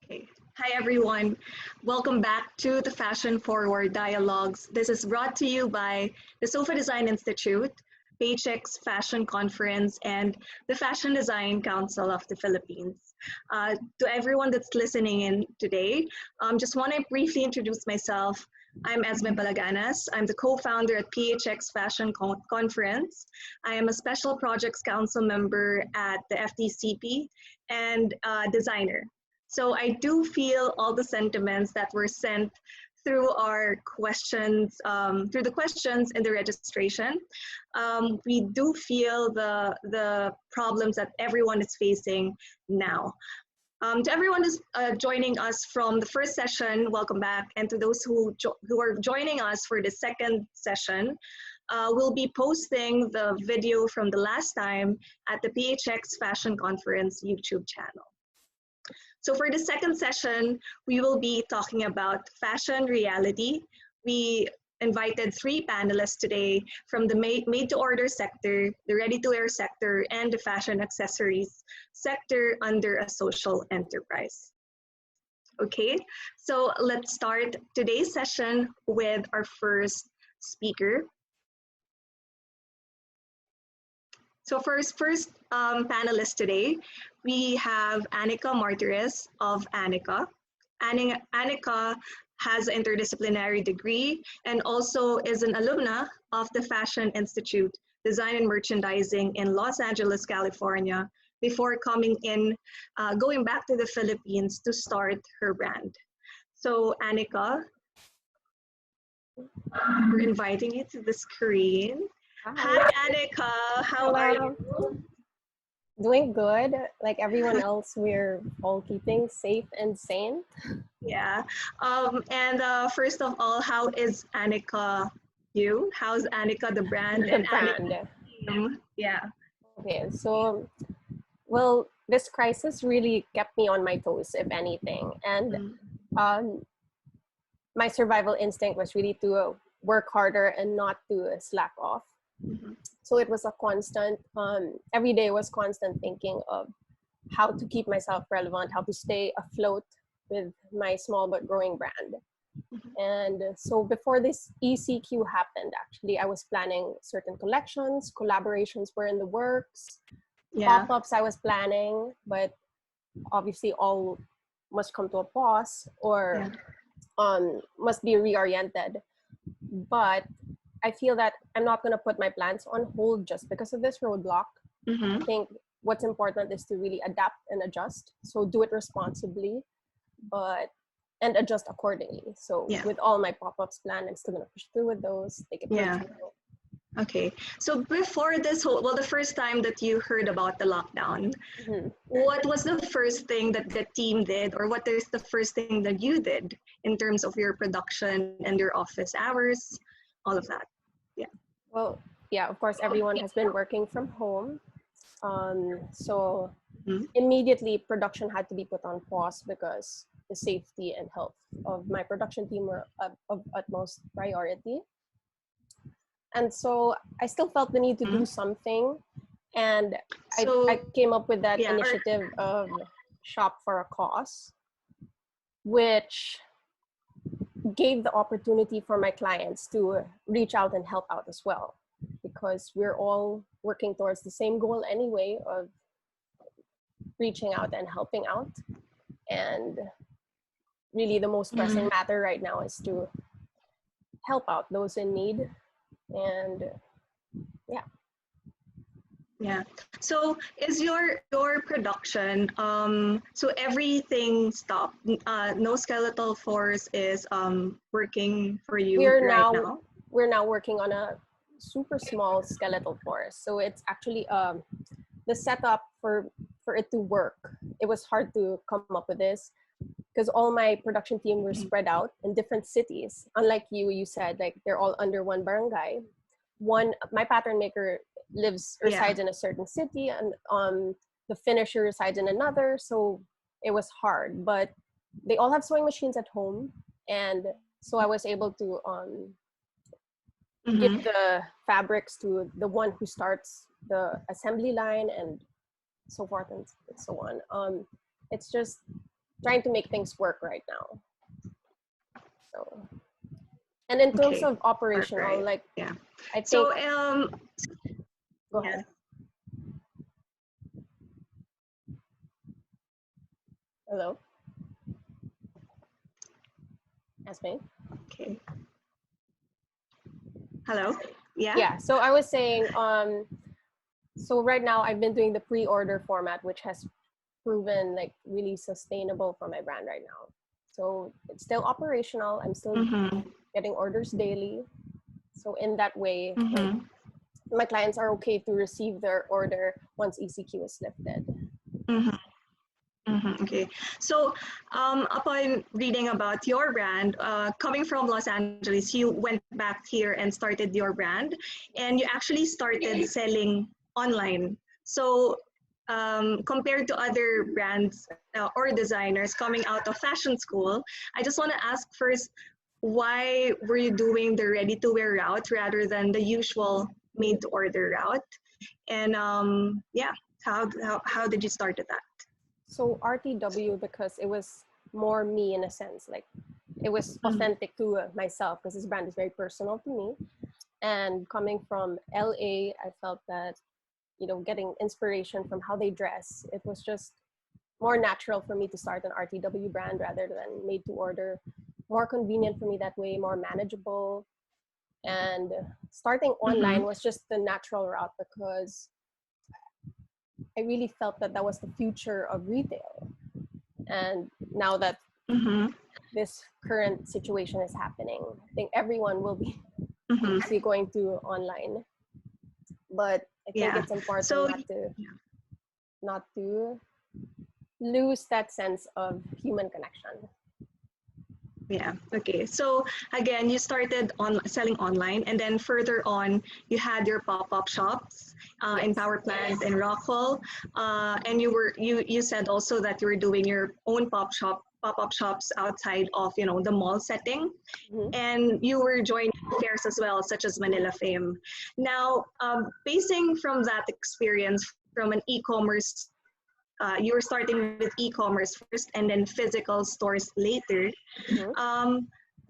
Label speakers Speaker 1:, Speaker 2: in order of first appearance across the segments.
Speaker 1: Okay. Hi, everyone. Welcome back to the Fashion Forward Dialogues. This is brought to you by the Sofa Design Institute, Paycheck's Fashion Conference, and the Fashion Design Council of the Philippines. To everyone that's listening in today, just want to briefly introduce myself. I'm Esme Palaganas. I'm the co-founder at PHX Fashion Conference. I am a Special Projects Council member at the FDCP and designer. So I do feel all the sentiments that were sent through our questions, through the questions in the registration. We do feel the problems that everyone is facing now. To everyone who's joining us from the first session, welcome back. And to those who are joining us for the second session, we'll be posting the video from the last time at the PHX Fashion Conference YouTube channel. So for the second session, we will be talking about fashion reality. We invited 3 panelists today from the made-to-order sector, the ready-to-wear sector, and the fashion accessories sector under a social enterprise. Okay, so let's start today's session with our first speaker. So first panelist today, we have Anika Martirez of Anika. Anika has an interdisciplinary degree and also is an alumna of the Fashion Institute, Design and Merchandising in Los Angeles, California, before going back to the Philippines to start her brand. So Anika, we're inviting you to the screen. Hi, Anika. How are you?
Speaker 2: Doing good. Like everyone else, we're all keeping safe and sane.
Speaker 1: Yeah. First of all, how is Anika you? How's Anika the brand and Anika the team? Yeah.
Speaker 2: Okay, so, well, this crisis really kept me on my toes, if anything. And my survival instinct was really to work harder and not to slack off. So it was a constant, every day was constant thinking of how to keep myself relevant, how to stay afloat with my small but growing brand. And so before this ECQ happened, actually, I was planning certain collections, collaborations were in the works, pop-ups I was planning, but obviously all must come to a pause or must be reoriented. But I feel that I'm not going to put my plans on hold just because of this roadblock. I think what's important is to really adapt and adjust. So do it responsibly, and adjust accordingly. So with all my pop-ups planned, I'm still going to push through with those. Take it personal.
Speaker 1: Okay. So before this the first time that you heard about the lockdown, what was the first thing that the team did, or what is the first thing that you did in terms of your production and your office hours, all of that? Yeah.
Speaker 2: Well, yeah, of course, everyone has been working from home. So immediately production had to be put on pause because the safety and health of my production team were of utmost priority. And so I still felt the need to do something. And I came up with that initiative of Shop for a Cause, which gave the opportunity for my clients to reach out and help out as well, because we're all working towards the same goal anyway of reaching out and helping out. And really the most pressing matter right now is to help out those in need. And
Speaker 1: so is your production so everything stopped, no skeletal force is working for you now?
Speaker 2: We're now working on a super small skeletal force. So it's actually the setup for it to work. It was hard to come up with this because all my production team were spread out in different cities. Unlike you said, like they're all under one barangay. My pattern maker resides in a certain city, and the finisher resides in another. So it was hard, but they all have sewing machines at home, and so I was able to give the fabrics to the one who starts the assembly line and so forth and so on. It's just trying to make things work right now. So, and in terms of operational,
Speaker 1: right.
Speaker 2: like,
Speaker 1: yeah.
Speaker 2: I think.
Speaker 1: So,
Speaker 2: go ahead. Hello? Esme?
Speaker 1: Okay. Hello? Yeah?
Speaker 2: Yeah, so I was saying, so right now I've been doing the pre-order format, which has proven like really sustainable for my brand right now. So it's still operational. I'm still getting orders daily. So in that way, like, my clients are okay to receive their order once ECQ is lifted.
Speaker 1: Okay, so upon reading about your brand, coming from Los Angeles, you went back here and started your brand, and you actually started selling online. So compared to other brands or designers coming out of fashion school, I just want to ask first, why were you doing the ready-to-wear route rather than the usual made-to-order route? And yeah, how did you start at that?
Speaker 2: So RTW, because it was more me in a sense, like it was authentic to myself, because this brand is very personal to me. And coming from LA, I felt that, you know, getting inspiration from how they dress, it was just more natural for me to start an RTW brand rather than made to order. More convenient for me that way, more manageable. And starting online was just the natural route, because I really felt that that was the future of retail. And now that this current situation is happening, I think everyone will be obviously going to online. But I think it's important not to lose that sense of human connection.
Speaker 1: Yeah. Okay. So again, you started on selling online, and then further on, you had your pop-up shops in Power Plant and Rockwell, and you said also that you were doing your own pop-up shops outside of the mall setting, and you were joining fairs as well, such as Manila Fame. Now, basing from that experience from an e-commerce. You were starting with e-commerce first and then physical stores later.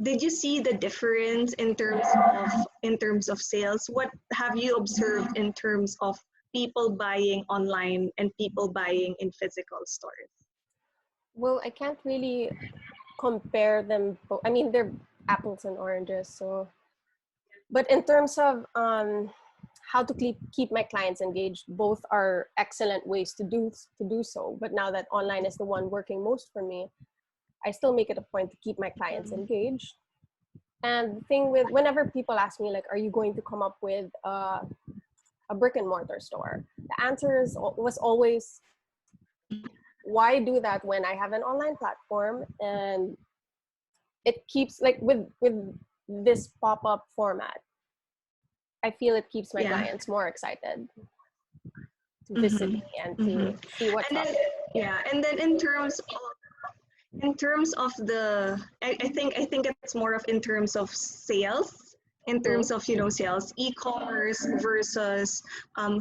Speaker 1: Did you see the difference in terms of sales? What have you observed in terms of people buying online and people buying in physical stores?
Speaker 2: Well, I can't really compare them. I mean, they're apples and oranges. So, but in terms of how to keep my clients engaged, both are excellent ways to do so. But now that online is the one working most for me, I still make it a point to keep my clients engaged. And the thing with, whenever people ask me, like, are you going to come up with a brick and mortar store? The answer was always, why do that when I have an online platform? And it keeps, like, with this pop-up format, I feel it keeps my clients more excited to visit me and to see what's up.
Speaker 1: Yeah, and then in terms of the, I think it's more of in terms of sales, in terms of sales, e-commerce versus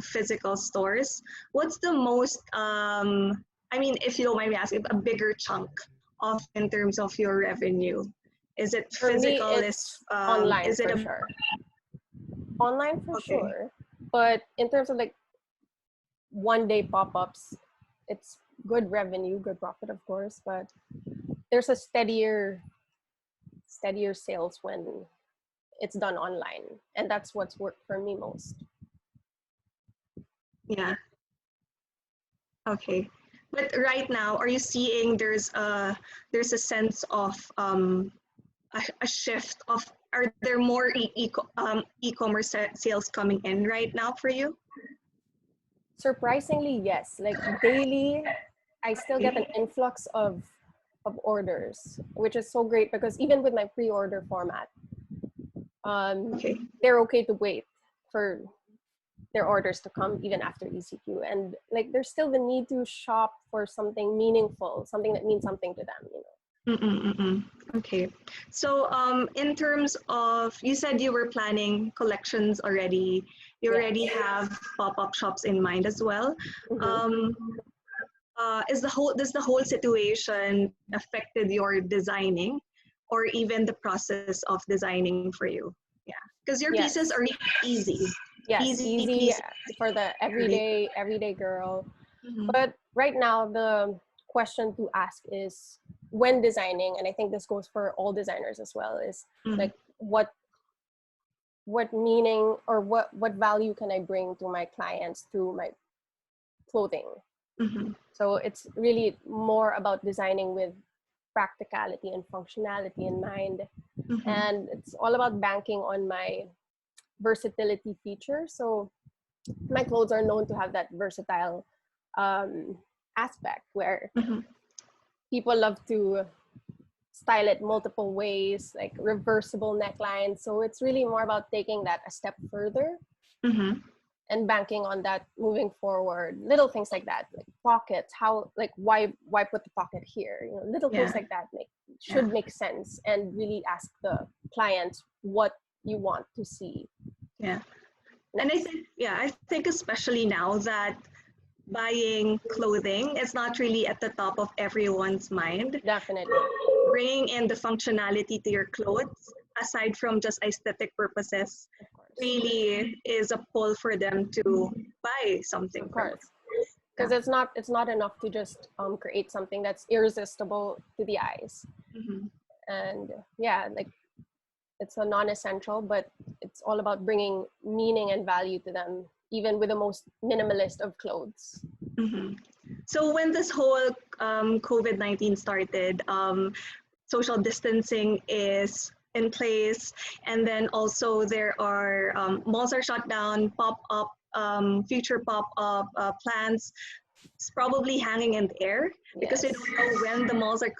Speaker 1: physical stores. What's the most I mean, if you don't mind me asking, a bigger chunk of in terms of your revenue? Is it physical?
Speaker 2: For me, it's online, is it for sure. Online for sure, but in terms of like one-day pop-ups, it's good revenue, good profit, of course, but there's a steadier sales when it's done online, and that's what's worked for me most.
Speaker 1: Yeah. Okay, but right now, are you seeing there's a sense of a shift of, are there more e-commerce sales coming in right now for you?
Speaker 2: Surprisingly, yes. Like daily, I still get an influx of orders, which is so great, because even with my pre-order format, they're okay to wait for their orders to come even after ECQ. And like, there's still the need to shop for something meaningful, something that means something to them,
Speaker 1: Okay, so in terms of, you said you were planning collections already. You already have pop-up shops in mind as well. does the whole situation affected your designing or even the process of designing for you? Yeah, because your pieces
Speaker 2: Yes.
Speaker 1: are easy.
Speaker 2: Yes, easy for the everyday girl.
Speaker 1: Mm-hmm.
Speaker 2: But right now, the question to ask is, when designing, and I think this goes for all designers as well, is like what meaning or what value can I bring to my clients through my clothing?
Speaker 1: Mm-hmm.
Speaker 2: So it's really more about designing with practicality and functionality in mind.
Speaker 1: Mm-hmm.
Speaker 2: And it's all about banking on my versatility feature. So my clothes are known to have that versatile aspect where people love to style it multiple ways, like reversible necklines. So it's really more about taking that a step further and banking on that moving forward. Little things like that, like pockets, how, like why put the pocket here? You know, little things like that should make sense, and really ask the client what you want to see.
Speaker 1: Yeah. And I think especially now that buying clothing is not really at the top of everyone's mind.
Speaker 2: Definitely.
Speaker 1: Bringing in the functionality to your clothes, aside from just aesthetic purposes, really is a pull for them to buy something.
Speaker 2: Of course. Because it's not enough to just create something that's irresistible to the eyes. And yeah, like it's a non-essential, but it's all about bringing meaning and value to them, even with the most minimalist of clothes.
Speaker 1: So when this whole COVID-19 started, social distancing is in place, and then also there are malls are shut down, pop-up, future pop-up plans. It's probably hanging in the air because we don't know when the malls are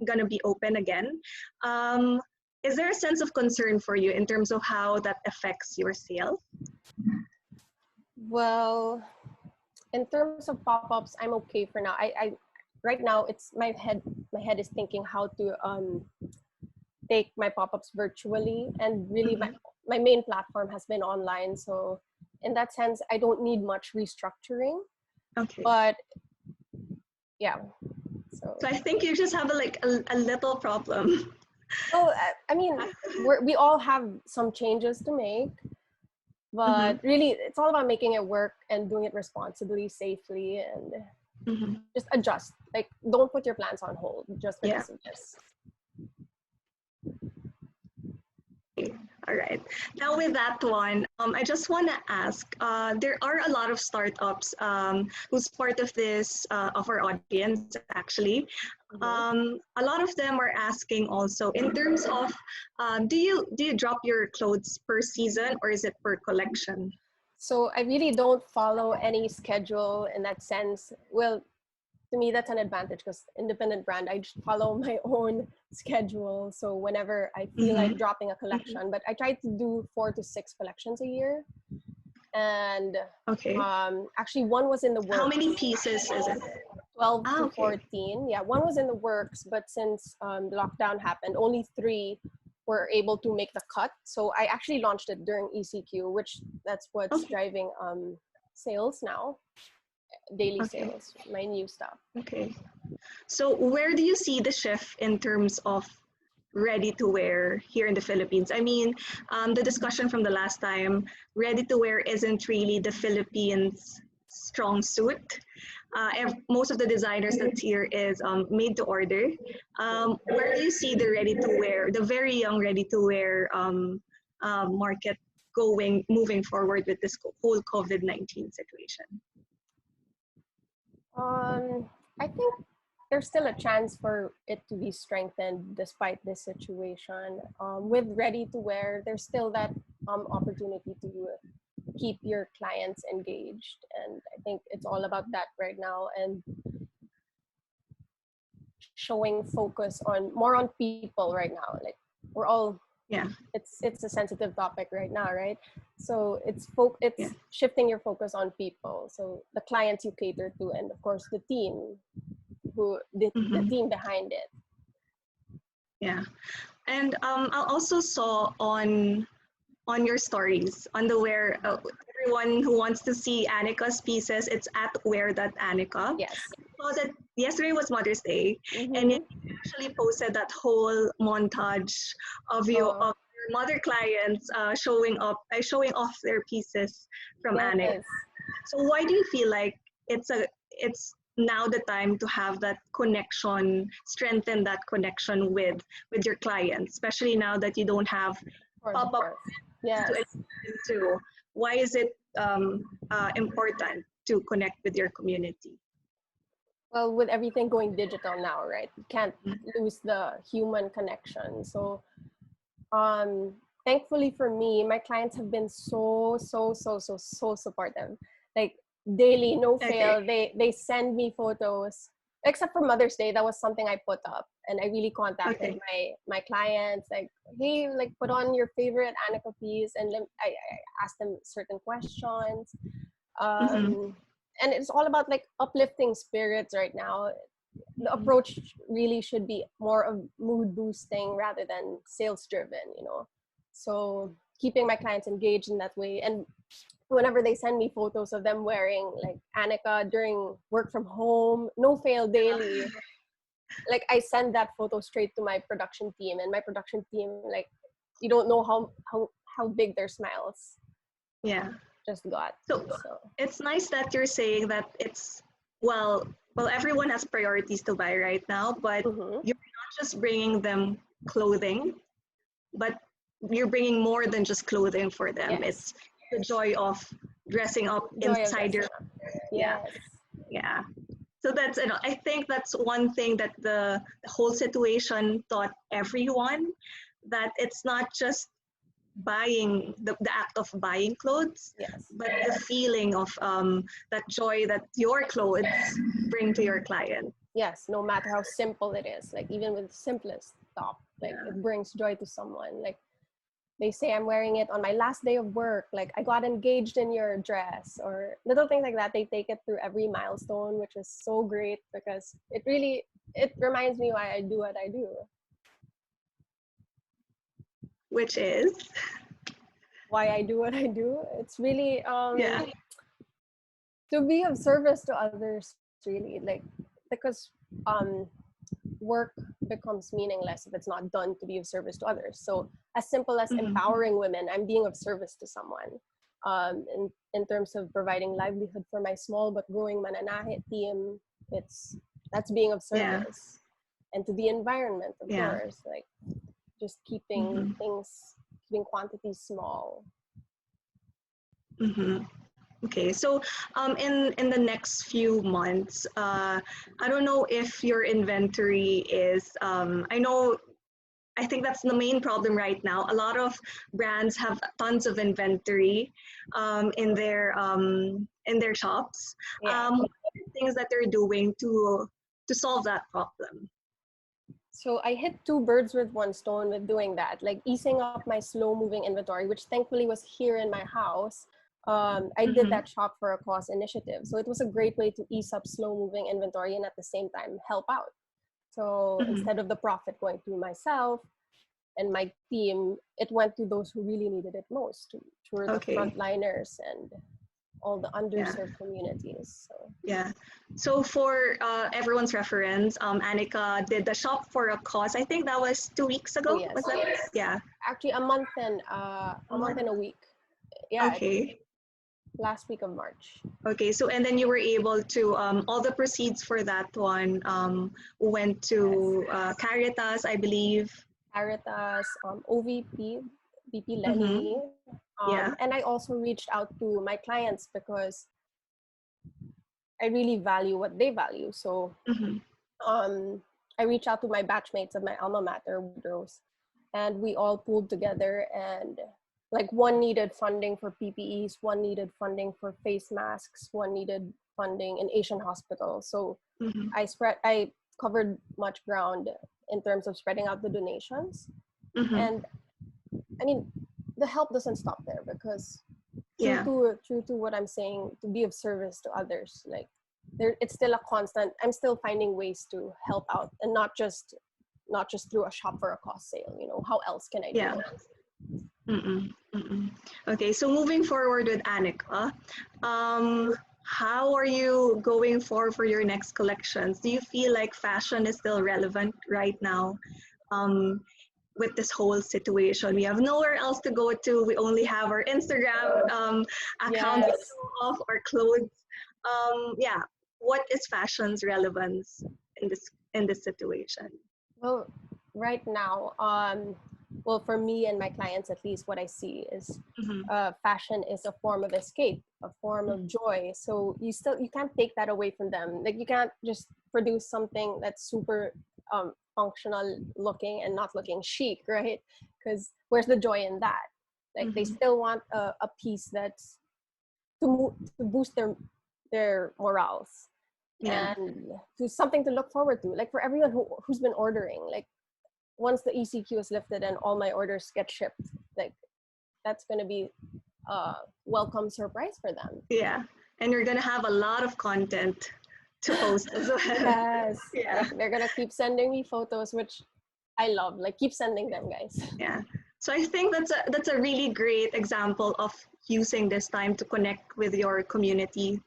Speaker 1: gonna be open again. Is there a sense of concern for you in terms of how that affects your sales?
Speaker 2: Well, in terms of pop-ups, I'm okay for now. I right now it's my head is thinking how to take my pop-ups virtually, and really my main platform has been online. So in that sense, I don't need much restructuring.
Speaker 1: Okay.
Speaker 2: But yeah.
Speaker 1: So I think you just have a little problem.
Speaker 2: Oh, I mean, we all have some changes to make, but really it's all about making it work and doing it responsibly, safely, and just adjust. Like, don't put your plans on hold just because of this. All
Speaker 1: right. Now with that one, I just want to ask, there are a lot of startups who's part of this, of our audience actually. A lot of them are asking also in terms of, do you drop your clothes per season or is it per collection?
Speaker 2: So I really don't follow any schedule in that sense. Well, to me, that's an advantage because independent brand, I just follow my own schedule. So whenever I feel like dropping a collection, but I try to do 4 to 6 collections a year. And actually one was in the works.
Speaker 1: How many pieces is it?
Speaker 2: 12 to 14. Yeah, one was in the works, but since the lockdown happened, only 3 were able to make the cut. So I actually launched it during ECQ, which that's what's driving sales now. Daily sales, my new stuff.
Speaker 1: Okay. So where do you see the shift in terms of ready to wear here in the Philippines? I mean, the discussion from the last time, ready to wear isn't really the Philippines' strong suit. Most of the designers that's here is made to order. Where do you see the ready to wear, the very young ready to wear market moving forward with this whole COVID-19 situation?
Speaker 2: I think there's still a chance for it to be strengthened despite this situation. With ready to wear, there's still that opportunity to keep your clients engaged, and I think it's all about that right now, and showing focus on more on people right now. Like, we're all it's a sensitive topic right now, right? So it's shifting your focus on people, so the clients you cater to, and of course the team the team behind it.
Speaker 1: Yeah. And I also saw on your stories on the Wear, everyone who wants to see Anika's pieces, it's at wear.anika.
Speaker 2: Yes.
Speaker 1: saw that yesterday was Mother's Day,
Speaker 2: Mm-hmm.
Speaker 1: and you actually posted that whole montage of your mother clients showing off their pieces from Anika.
Speaker 2: Yes.
Speaker 1: So why do you feel like it's now the time to have that connection, strengthen that connection with your clients, especially now that you don't have pop-up
Speaker 2: Yes.
Speaker 1: to into? Why is it important to connect with your community?
Speaker 2: Well, with everything going digital now, right? You can't lose the human connection. So, thankfully for me, my clients have been so supportive. Like daily, no fail. They send me photos. Except for Mother's Day, that was something I put up, and I really contacted my clients. Like, hey, like put on your favorite Anika piece, and I asked them certain questions. And it's all about like uplifting spirits right now. The approach really should be more of mood boosting rather than sales driven, you know. So keeping my clients engaged in that way. And whenever they send me photos of them wearing like Anika during work from home, no fail daily, like I send that photo straight to my production team, and my production team, like, you don't know how big their smiles just got.
Speaker 1: So it's nice that you're saying that it's well everyone has priorities to buy right now, but you're not just bringing them clothing, but you're bringing more than just clothing for them. It's the joy of dressing up inside your So that's, you know, I think that's one thing that the whole situation taught everyone, that it's not just buying the act of buying clothes, but the feeling of that joy that your clothes bring to your client.
Speaker 2: Yes, no matter how simple it is, like even with the simplest top, like it brings joy to someone. Like they say I'm wearing it on my last day of work, like I got engaged in your dress, or little things like that. They take it through every milestone, which is so great, because it reminds me why I do what I do.
Speaker 1: Which is?
Speaker 2: Why I do what I do. It's really to be of service to others, really, like, because work becomes meaningless if it's not done to be of service to others. So as simple as empowering women, I'm being of service to someone. In terms of providing livelihood for my small but growing mananahe team, that's being of service. And to the environment, of course, like just keeping keeping quantities small.
Speaker 1: Okay, so in the next few months, I don't know if your inventory is, I think that's the main problem right now. A lot of brands have tons of inventory in their shops. What are the things that they're doing to solve that problem?
Speaker 2: So I hit two birds with one stone with doing that, like easing up my slow moving inventory, which thankfully was here in my house. I did that shop for a cause initiative. So it was a great way to ease up slow moving inventory and at the same time help out. So instead of the profit going to myself and my team, it went to those who really needed it most, who were the frontliners and all the underserved communities.
Speaker 1: So for everyone's reference, Anika did the shop for a cause. I think that was 2 weeks ago. Was that?
Speaker 2: Actually, a month and a week. Last week of March.
Speaker 1: Okay, so and then you were able to all the proceeds for that one went to Caritas, I believe.
Speaker 2: Caritas, OVP, VP Lenny. And I also reached out to my clients because I really value what they value. So I reached out to my batchmates of my alma mater, Rose, and we all pooled together, and like one needed funding for PPEs, one needed funding for face masks, one needed funding in Asian hospitals. So I covered much ground in terms of spreading out the donations. And I mean, the help doesn't stop there, because true to what I'm saying, to be of service to others, like it's still a constant. I'm still finding ways to help out, and not just through a shop for a cost sale. You know, how else can I do it?
Speaker 1: Okay, so moving forward with Anika, how are you going for your next collections? Do you feel like fashion is still relevant right now? With this whole situation, we have nowhere else to go to. We only have our Instagram account to
Speaker 2: Yes.
Speaker 1: show off our clothes. Yeah, what is fashion's relevance in this situation?
Speaker 2: Well, right now, well, for me and my clients, at least, what I see is
Speaker 1: Mm-hmm.
Speaker 2: fashion is a form of escape, a form of joy. So you can't take that away from them. Like you can't just produce something that's super functional looking and not looking chic, right? Because where's the joy in that? Like they
Speaker 1: Mm-hmm.
Speaker 2: still want a piece that's to boost their morals
Speaker 1: Yeah.
Speaker 2: and to something to look forward to. Like for everyone who's been ordering, like once the ECQ is lifted and all my orders get shipped, like that's going to be a welcome surprise for them.
Speaker 1: Yeah. And you're gonna have a lot of content to post as well.
Speaker 2: Yes.
Speaker 1: Yeah.
Speaker 2: Like they're going to keep sending me photos, which I love. Like keep sending them, guys.
Speaker 1: Yeah. So I think that's a really great example of using this time to connect with your community,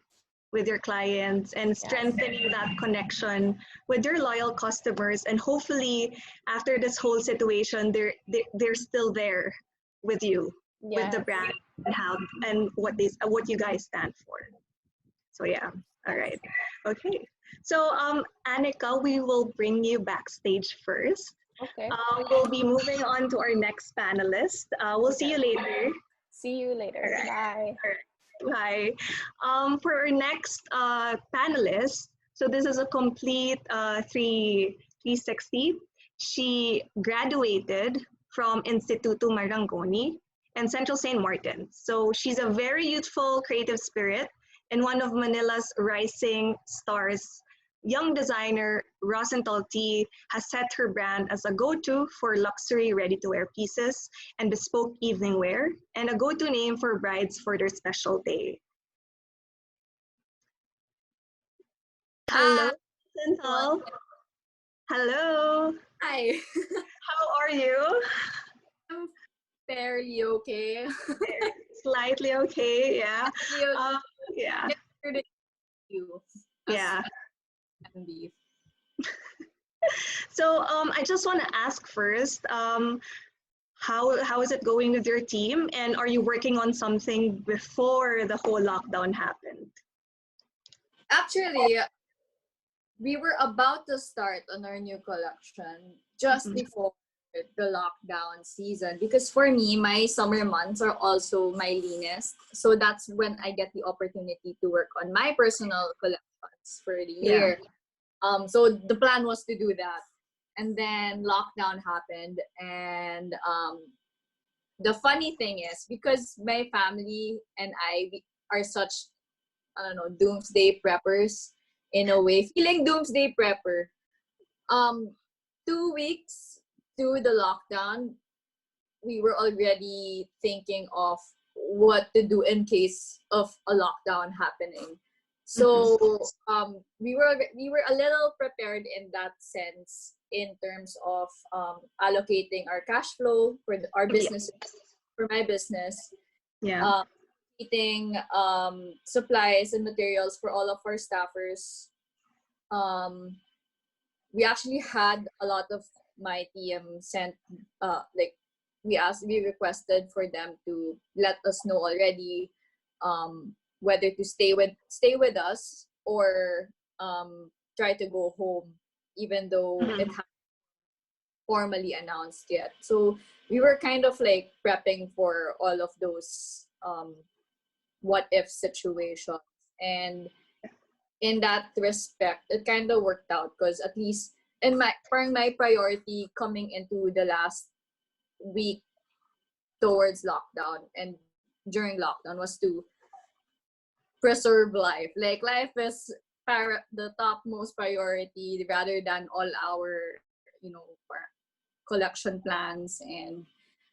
Speaker 1: with your clients, and
Speaker 2: Yes.
Speaker 1: strengthening that connection with your loyal customers. And hopefully, after this whole situation, they're still there with you, with the
Speaker 2: Yes.
Speaker 1: brand and how and what you guys stand for. So yeah. All right. Okay. So Anika, we will bring you backstage first.
Speaker 2: Okay.
Speaker 1: We'll be moving on to our next panelist. We'll see you later.
Speaker 2: See you later.
Speaker 1: All right.
Speaker 2: Bye.
Speaker 1: All right. Bye. For our next panelist, so this is a complete 360. She graduated from Instituto Marangoni and Central St. Martin's. So she's a very youthful, creative spirit and one of Manila's rising stars. Young designer Rosenthal T has set her brand as a go-to for luxury ready-to-wear pieces and bespoke evening wear, and a go-to name for brides for their special day. Hello,
Speaker 3: Hi.
Speaker 1: Rosenthal. Hello.
Speaker 3: Hi.
Speaker 1: How are you?
Speaker 3: I'm fairly okay.
Speaker 1: Slightly okay, yeah.
Speaker 3: Fairly okay.
Speaker 1: Yeah,
Speaker 3: Yesterday, you.
Speaker 1: yeah.
Speaker 3: Can be.
Speaker 1: So I just want to ask first, how is it going with your team, and are you working on something before the whole lockdown happened?
Speaker 3: Actually, we were about to start on our new collection just
Speaker 1: Mhm.
Speaker 3: before the lockdown season, because for me, my summer months are also my leanest. So that's when I get the opportunity to work on my personal collections for the
Speaker 1: Yeah.
Speaker 3: year. So the plan was to do that. And then lockdown happened, and the funny thing is, because my family and we are such, I don't know, doomsday preppers in a way, feeling doomsday prepper. 2 weeks to the lockdown, we were already thinking of what to do in case of a lockdown happening. So we were a little prepared in that sense, in terms of allocating our cash flow for our business, for my business,
Speaker 1: Yeah.
Speaker 3: eating supplies and materials for all of our staffers. We actually had a lot of my team sent like we requested for them to let us know already whether to stay with us or try to go home, even though it hadn't formally announced yet. So we were kind of like prepping for all of those what if situations, and in that respect it kind of worked out, because at least in my priority coming into the last week towards lockdown and during lockdown was to preserve life. Like life is the topmost priority, rather than all our, collection plans, and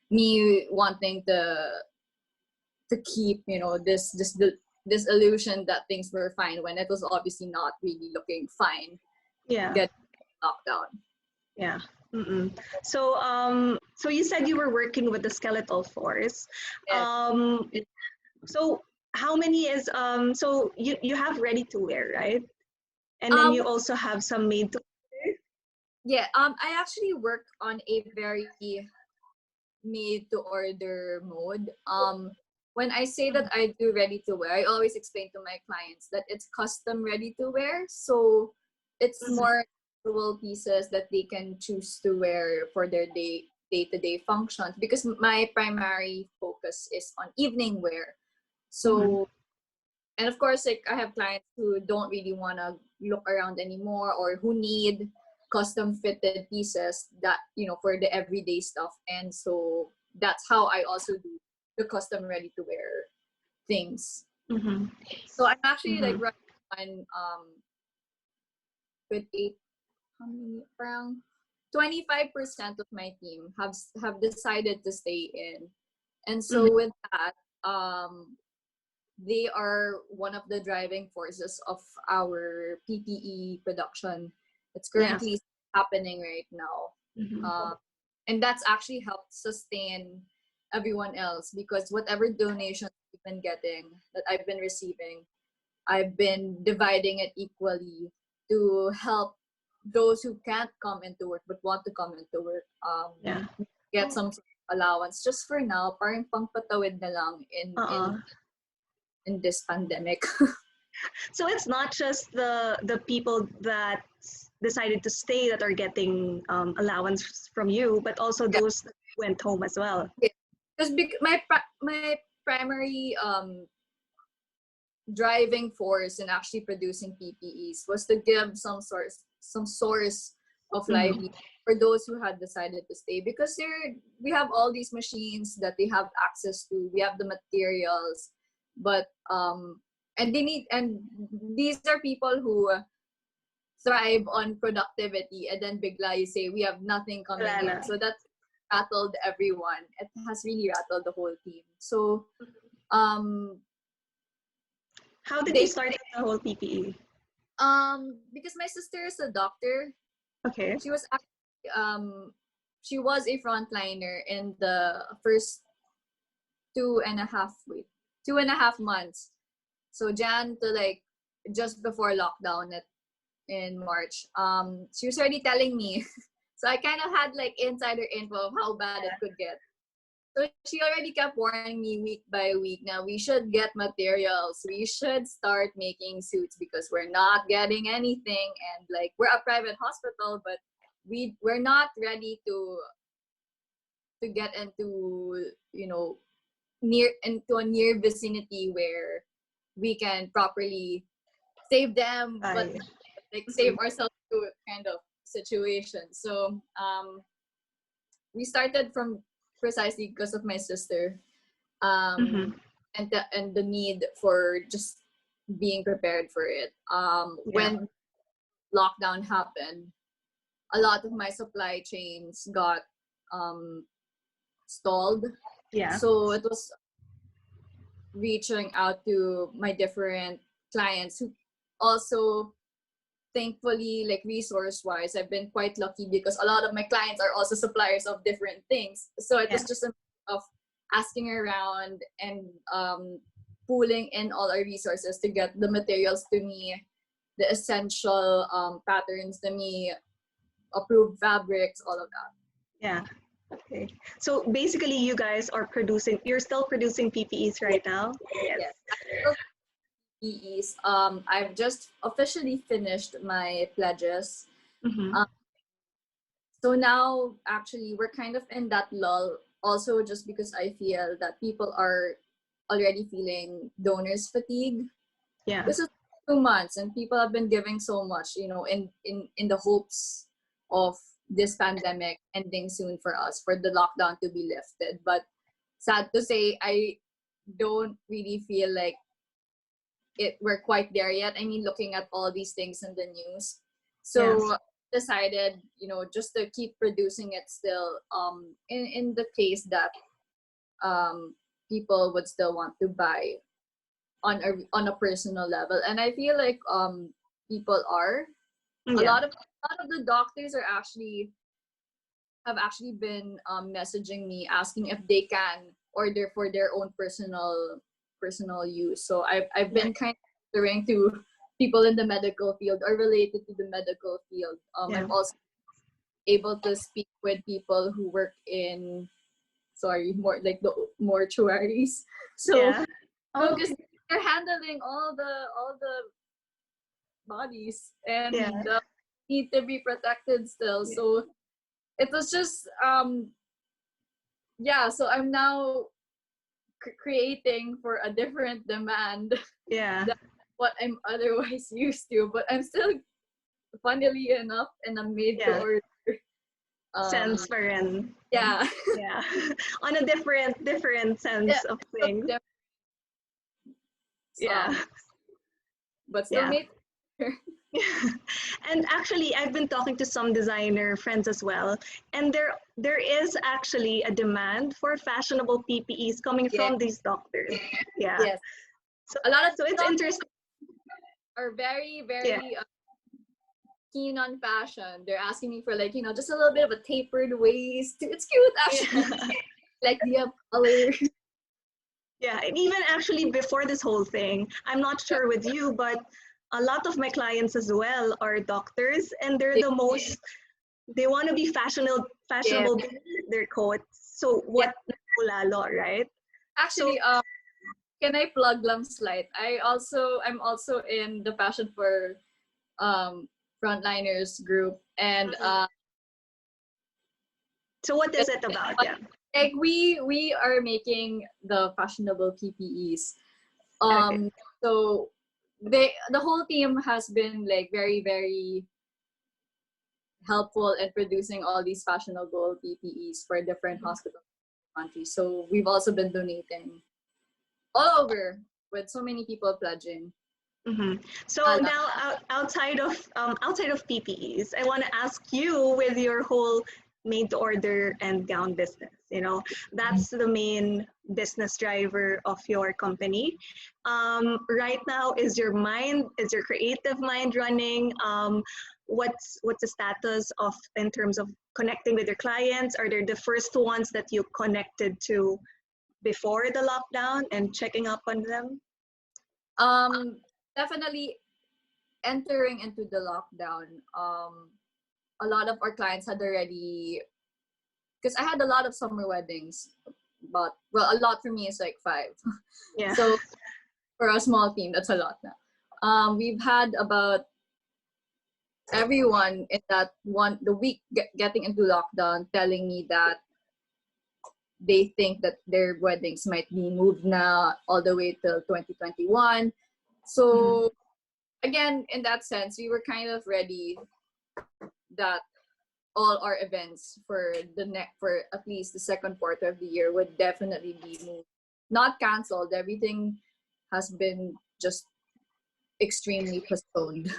Speaker 3: me wanting to keep, this illusion that things were fine when it was obviously not really looking fine.
Speaker 1: Yeah.
Speaker 3: Get lockdown.
Speaker 1: Yeah. So so you said you were working with the skeletal force.
Speaker 3: Yes.
Speaker 1: So how many is so you have ready to wear, right? And then you also have some made to order?
Speaker 3: Yeah, I actually work on a very made to order mode. When I say that I do ready to wear, I always explain to my clients that it's custom ready to wear. So it's more casual pieces that they can choose to wear for their day-to-day functions, because my primary focus is on evening wear. So and of course, like, I have clients who don't really want to look around anymore, or who need custom fitted pieces that, you know, for the everyday stuff. And so that's how I also do the custom ready to wear things. So I'm actually like running on with how many, around 25% of my team have decided to stay in. And so with that, they are one of the driving forces of our PPE production. It's currently happening right now. And that's actually helped sustain everyone else, because whatever donations we've been getting, that I've been receiving, I've been dividing it equally to help those who can't come into work but want to come into work get some sort of allowance just for now, parang pangpatawid na lang in this pandemic.
Speaker 1: So it's not just the people that decided to stay that are getting allowance from you, but also those that went home as well.
Speaker 3: Because my primary driving force in actually producing PPEs was to give some source of livelihood for those who had decided to stay, because we have all these machines that they have access to, we have the materials, but and these are people who thrive on productivity, and then bigla you say we have nothing coming in. So that rattled everyone. It has really rattled the whole team. So
Speaker 1: how did you start the whole PPE?
Speaker 3: Because my sister is a doctor.
Speaker 1: Okay.
Speaker 3: She was actually, she was a frontliner in the first 2.5 months. So Jan to like just before lockdown in March. She was already telling me. So I kind of had like insider info of how bad it could get. So she already kept warning me week by week. Now we should get materials. We should start making suits because we're not getting anything. And like, we're a private hospital, but we're not ready to get into, you know, into a near vicinity where we can properly save them, but like save ourselves to kind of situation. So we started from precisely because of my sister, and the need for just being prepared for it. When lockdown happened, a lot of my supply chains got stalled. So it was reaching out to my different clients who also, thankfully, like resource wise, I've been quite lucky because a lot of my clients are also suppliers of different things. So it was just a matter of asking around and pooling in all our resources to get the materials to me, the essential patterns to me, approved fabrics, all of that.
Speaker 1: Yeah. Okay. So basically you guys are you're still producing PPEs right now?
Speaker 3: Yes. PPEs. I've just officially finished my pledges. So now actually we're kind of in that lull also, just because I feel that people are already feeling donors fatigue. This is 2 months and people have been giving so much, you know, in the hopes of this pandemic ending soon for us, for the lockdown to be lifted. But sad to say, I don't really feel like we're quite there yet. I mean, looking at all these things in the news. So decided, you know, just to keep producing it still, in the case that people would still want to buy on a personal level. And I feel like people are. A lot of the doctors have actually been messaging me asking if they can order for their own personal personal use. So I've been kind of referring to people in the medical field or related to the medical field. I'm also able to speak with people who work in more like the mortuaries. So because they're handling all the bodies and need to be protected still. So it was just so I'm now creating for a different demand than what I'm otherwise used to, but I'm still, funnily enough, in a made to order
Speaker 1: sense for in.
Speaker 3: Yeah.
Speaker 1: On a different sense of things.
Speaker 3: But still made.
Speaker 1: And actually, I've been talking to some designer friends as well, and there is actually a demand for fashionable PPEs coming from these doctors. So
Speaker 3: a lot of
Speaker 1: it's interesting.
Speaker 3: Are very keen on fashion. They're asking me for just a little bit of a tapered waist. It's cute actually. Like do you have color?
Speaker 1: And even actually before this whole thing, I'm not sure with you, but a lot of my clients as well are doctors, and they're the most, they want to be fashionable with their coats. So what lalo, right?
Speaker 3: Actually, can I plug Slight? I'm also in the Fashion for Frontliners group, and
Speaker 1: so what is it about?
Speaker 3: Like we are making the fashionable PPEs. So the whole team has been like very, very helpful in producing all these fashionable PPEs for different hospitals in the country. So we've also been donating all over with so many people pledging.
Speaker 1: So now outside of PPEs, I want to ask you, with your whole made to order and gown business, that's the main business driver of your company. Right now, is your creative mind running? What's the status of in terms of connecting with your clients? Are they the first ones that you connected to before the lockdown and checking up on them?
Speaker 3: Definitely entering into the lockdown, a lot of our clients had already, because I had a lot of summer weddings, but a lot for me is like 5. So for a small team, that's a lot now. We've had about everyone in that the week getting into lockdown telling me that they think that their weddings might be moved now all the way till 2021. So again, in that sense, we were kind of ready that all our events for at least the second quarter of the year would definitely be moved, not canceled. Everything has been just extremely postponed.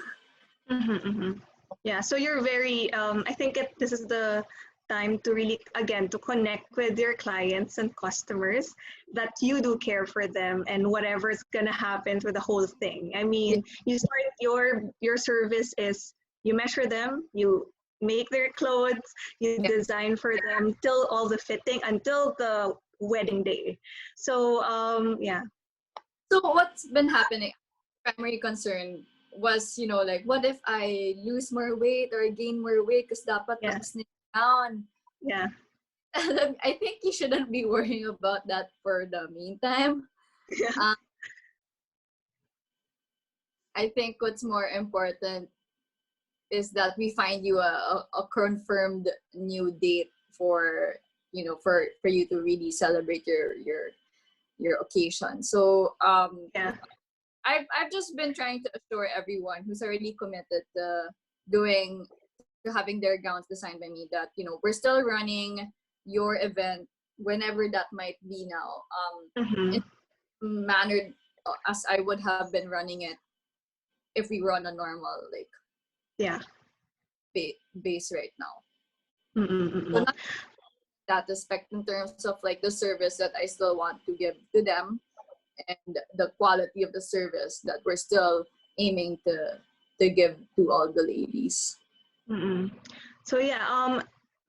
Speaker 1: So you're very I think this is the time to really, again, to connect with your clients and customers, that you do care for them and whatever's gonna happen for the whole thing. I mean, you start your service is you measure them, you make their clothes, you design for them till all the fitting until the wedding day. So
Speaker 3: So what's been happening, primary concern was, like, what if I lose more weight or gain more weight because dapat tapos down. And I think you shouldn't be worrying about that for the meantime. I think what's more important is that we find you a confirmed new date for for you to really celebrate your occasion. So I've just been trying to assure everyone who's already committed to having their gowns designed by me that we're still running your event whenever that might be now, in mannered as I would have been running it if we were on a normal base right now. So not that aspect in terms of like the service that I still want to give to them and the quality of the service that we're still aiming to give to all the ladies.
Speaker 1: So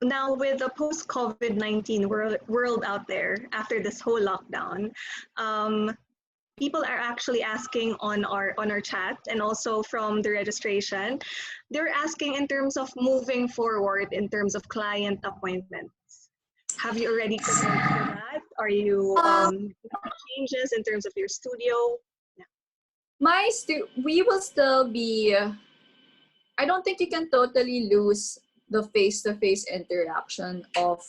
Speaker 1: now with the post-COVID-19 world out there, after this whole lockdown, people are actually asking on our chat and also from the registration. They're asking in terms of moving forward in terms of client appointments. Have you already prepared for that? Are you changes in terms of your studio? Yeah.
Speaker 3: We will still be. I don't think you can totally lose the face-to-face interaction of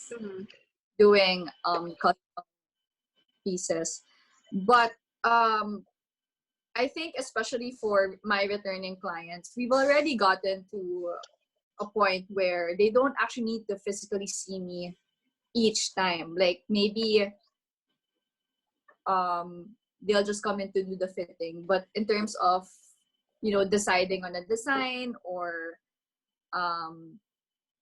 Speaker 3: doing custom pieces, but I think especially for my returning clients, we've already gotten to a point where they don't actually need to physically see me each time. Like maybe they'll just come in to do the fitting, but in terms of deciding on a design or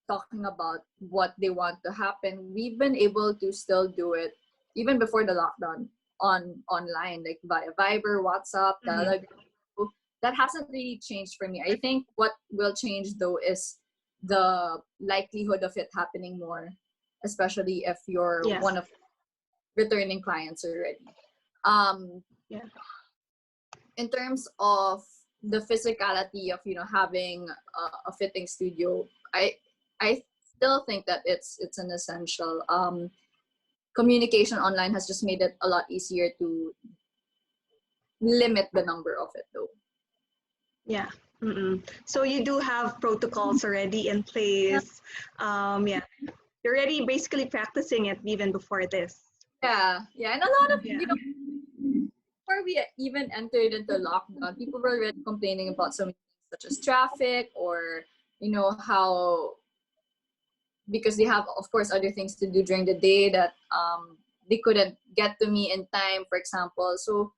Speaker 3: talking about what they want to happen, we've been able to still do it even before the lockdown online, like via Viber, WhatsApp, Telegram. That hasn't really changed for me. I think what will change though is the likelihood of it happening more, especially if you're one of returning clients already. In terms of the physicality of having a fitting studio, I still think that it's an essential. Communication online has just made it a lot easier to limit the number of it though.
Speaker 1: Yeah. So you do have protocols already in place. You're already basically practicing it even before this.
Speaker 3: Yeah, and a lot of before we even entered into lockdown, people were already complaining about so many things such as traffic or how, because they have of course other things to do during the day that they couldn't get to me in time, for example. So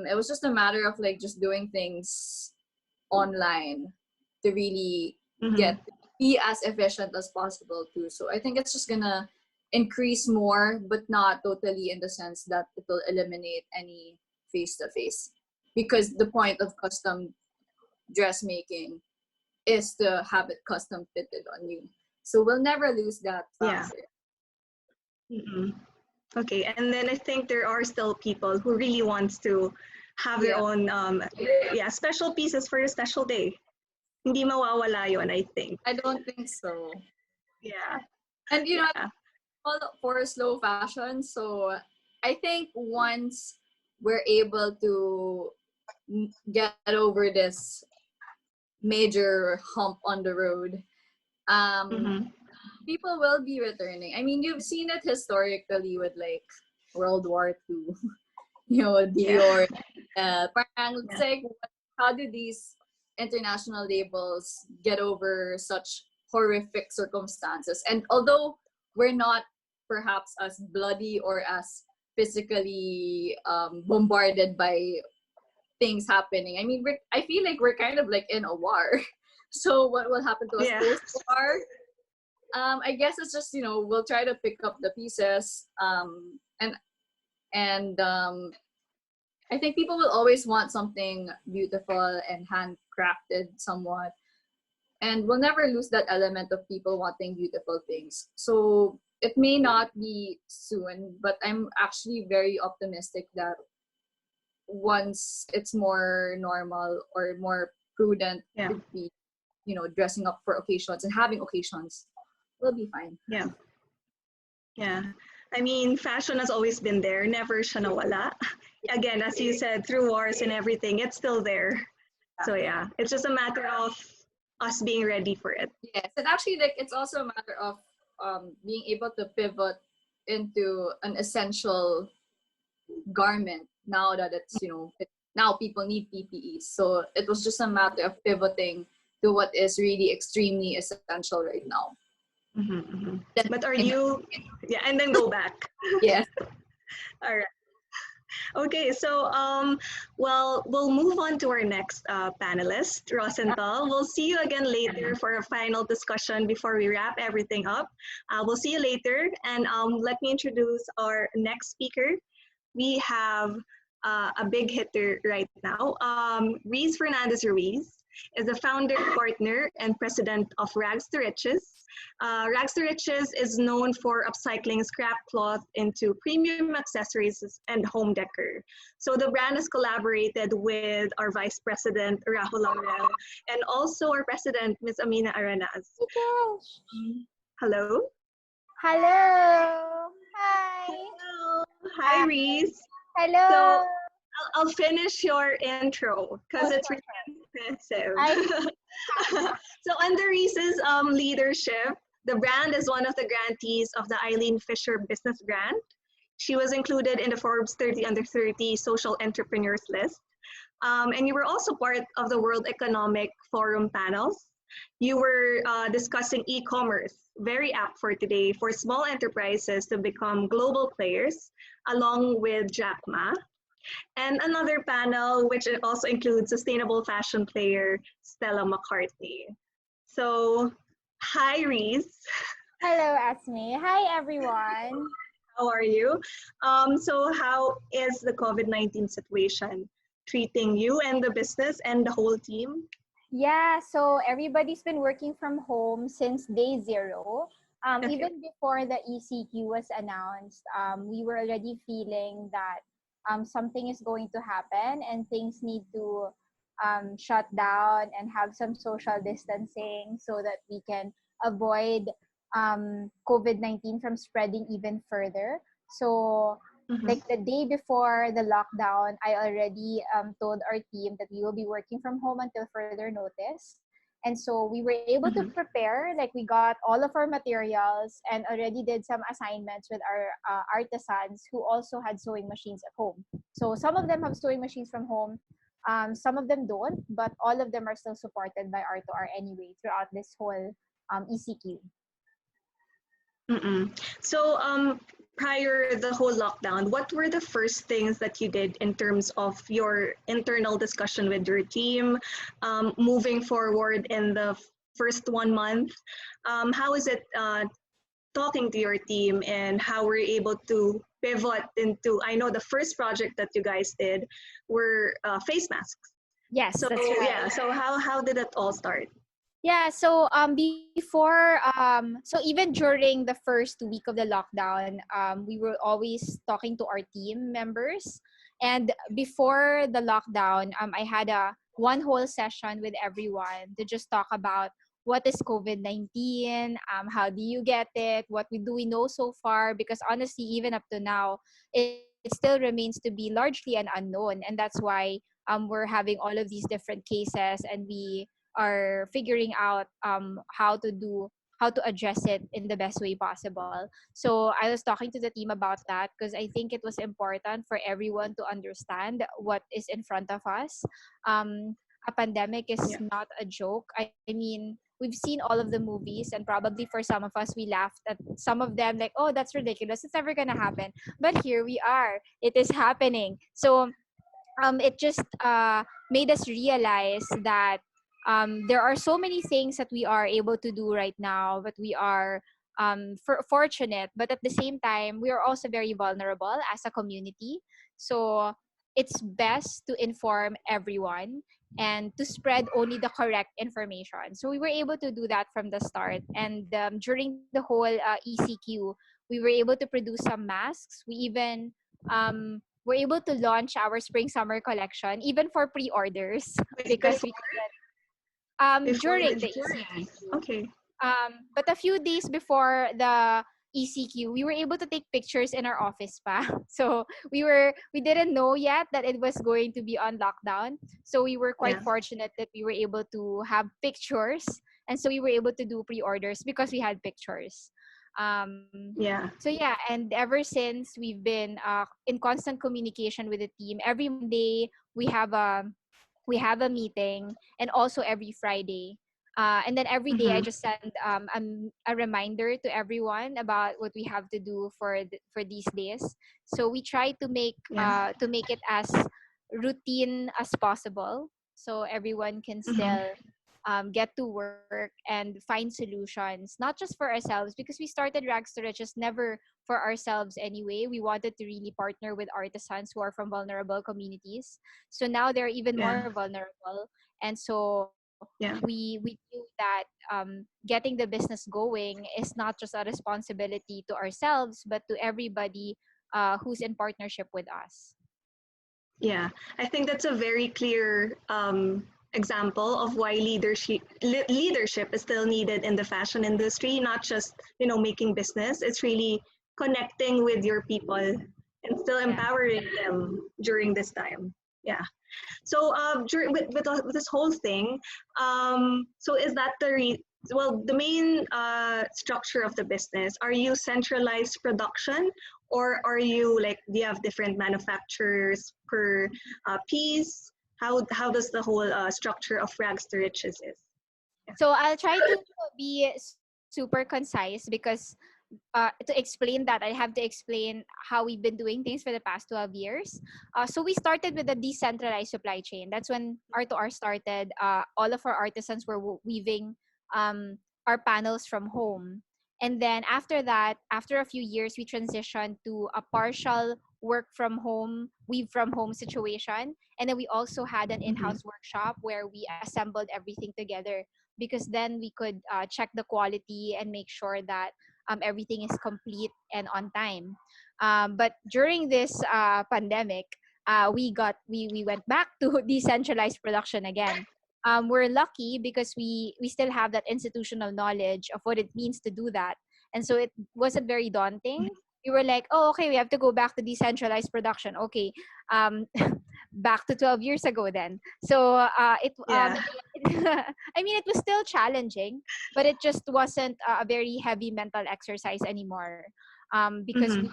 Speaker 3: it was just a matter of like just doing things online to really be as efficient as possible too. So I think it's just gonna increase more, but not totally in the sense that it will eliminate any face-to-face, because the point of custom dressmaking is to have it custom fitted on you. So we'll never lose that factor.
Speaker 1: Okay, and then I think there are still people who really wants to have their own special pieces for a special day. Hindi mawawala yun, I think.
Speaker 3: I don't think so.
Speaker 1: Yeah.
Speaker 3: And all for slow fashion. So I think once we're able to get over this major hump on the road, people will be returning. I mean, you've seen it historically with like World War II, Dior. It's like, how do these international labels get over such horrific circumstances? And although we're not perhaps as bloody or as physically bombarded by things happening, I mean, I feel like we're kind of like in a war. So what will happen to us post-war? I guess it's just we'll try to pick up the pieces, and I think people will always want something beautiful and handcrafted somewhat, and we'll never lose that element of people wanting beautiful things. So it may not be soon, but I'm actually very optimistic that once it's more normal or more prudent to be dressing up for occasions and having occasions, we'll be fine.
Speaker 1: Yeah. I mean, fashion has always been there. Never siya nawala. Again, as you said, through wars and everything, it's still there. So yeah, it's just a matter of us being ready for it.
Speaker 3: Yes, and actually, like, it's also a matter of being able to pivot into an essential garment now that it's now people need PPEs. So it was just a matter of pivoting to what is really extremely essential right now.
Speaker 1: But are you, and then go back.
Speaker 3: Yes.
Speaker 1: All right. Okay, so well, we'll move on to our next panelist, Rosenthal. We'll see you again later for a final discussion before we wrap everything up. We'll see you later, and let me introduce our next speaker. We have a big hitter right now, Reese Fernandez-Ruiz. is the founder, partner, and president of Rags to Riches. Rags to Riches is known for upcycling scrap cloth into premium accessories and home decor. So the brand has collaborated with our Vice President, Rahul Laurel, and also our President, Ms. Amina Aranaz.
Speaker 4: Oh gosh.
Speaker 1: Hello.
Speaker 4: Hello. Hi.
Speaker 1: Hello. Hi, Reese.
Speaker 4: Hello.
Speaker 1: So I'll finish your intro because it's really impressive. So under Reese's leadership, the brand is one of the grantees of the Eileen Fisher Business Grant. She was included in the Forbes 30 Under 30 Social Entrepreneurs list. And you were also part of the World Economic Forum panels. You were discussing e-commerce, very apt for today, for small enterprises to become global players, along with Jack Ma. And another panel, which also includes sustainable fashion player, Stella McCartney. So, hi, Reese.
Speaker 4: Hello, Esme. Hi, everyone.
Speaker 1: How are you? So how is the COVID-19 situation treating you and the business and the whole team?
Speaker 4: Yeah, so everybody's been working from home since day zero.
Speaker 1: Okay.
Speaker 4: Even before the ECQ was announced, we were already feeling that something is going to happen and things need to shut down and have some social distancing so that we can avoid COVID-19 from spreading even further. So like the day before the lockdown, I already told our team that we will be working from home until further notice. And so we were able to prepare, like we got all of our materials and already did some assignments with our artisans who also had sewing machines at home. So some of them have sewing machines from home, some of them don't, but all of them are still supported by R2R anyway throughout this whole ECQ.
Speaker 1: So prior the whole lockdown, what were the first things that you did in terms of your internal discussion with your team, moving forward in the first 1 month? How is it talking to your team, and how were you able to pivot into, I know the first project that you guys did were face masks.
Speaker 4: Yes,
Speaker 1: So
Speaker 4: that's right.
Speaker 1: yeah, so how did it all start?
Speaker 4: Yeah, so before so even during the first week of the lockdown, we were always talking to our team members. And before the lockdown, I had a one whole session with everyone to just talk about what is COVID-19, how do you get it, what do we know so far, because honestly, even up to now, it still remains to be largely an unknown. And that's why we're having all of these different cases, and we are figuring out how to address it in the best way possible. So I was talking to the team about that because I think it was important for everyone to understand what is in front of us. A pandemic is not a joke. I mean, we've seen all of the movies, and probably for some of us, we laughed at some of them like, oh, that's ridiculous. It's never gonna happen. But here we are. It is happening. So it just made us realize that there are so many things that we are able to do right now, but we are fortunate. But at the same time, we are also very vulnerable as a community. So it's best to inform everyone and to spread only the correct information. So we were able to do that from the start. And during the whole ECQ, we were able to produce some masks. We even were able to launch our spring summer collection, even for pre-orders, because we couldn't during the ECQ.
Speaker 1: Okay.
Speaker 4: But a few days before the ECQ, we were able to take pictures in our office pa. So we didn't know yet that it was going to be on lockdown. So we were quite fortunate that we were able to have pictures, and so we were able to do pre-orders because we had pictures. So yeah, and ever since we've been in constant communication with the team. Every Monday we have a meeting, and also every Friday. And then every day I just send a reminder to everyone about what we have to do for these days. So we try to make it as routine as possible, so everyone can still get to work and find solutions, not just for ourselves, because we started Rags to Riches never for ourselves anyway. We wanted to really partner with artisans who are from vulnerable communities. So now they're even more vulnerable. And so
Speaker 1: Yeah.
Speaker 4: we knew that getting the business going is not just a responsibility to ourselves, but to everybody who's in partnership with us.
Speaker 1: Yeah, I think that's a very clear example of why leadership is still needed in the fashion industry. Not just making business; it's really connecting with your people and still
Speaker 4: Yeah.
Speaker 1: empowering them during this time. Yeah. So with this whole thing, so is that the main structure of the business? Are you centralized production, or are you like, do you have different manufacturers per piece? How does the whole structure of Rags to Riches is? Yeah.
Speaker 4: So I'll try to be super concise, because to explain that, I have to explain how we've been doing things for the past 12 years. So we started with a decentralized supply chain. That's when R2R started. All of our artisans were weaving our panels from home. And then after that, after a few years, we transitioned to a partial work from home, weave from home situation. And then we also had an
Speaker 1: Mm-hmm.
Speaker 4: in-house workshop where we assembled everything together, because then we could check the quality and make sure that everything is complete and on time. But during this pandemic, we went back to decentralized production again. We're lucky because we still have that institutional knowledge of what it means to do that, and so it wasn't very daunting. We were like, oh, okay, we have to go back to decentralized production. Okay, um, back to 12 years ago then. So
Speaker 1: Yeah.
Speaker 4: I mean, it was still challenging, but it just wasn't a very heavy mental exercise anymore, because
Speaker 1: Mm-hmm.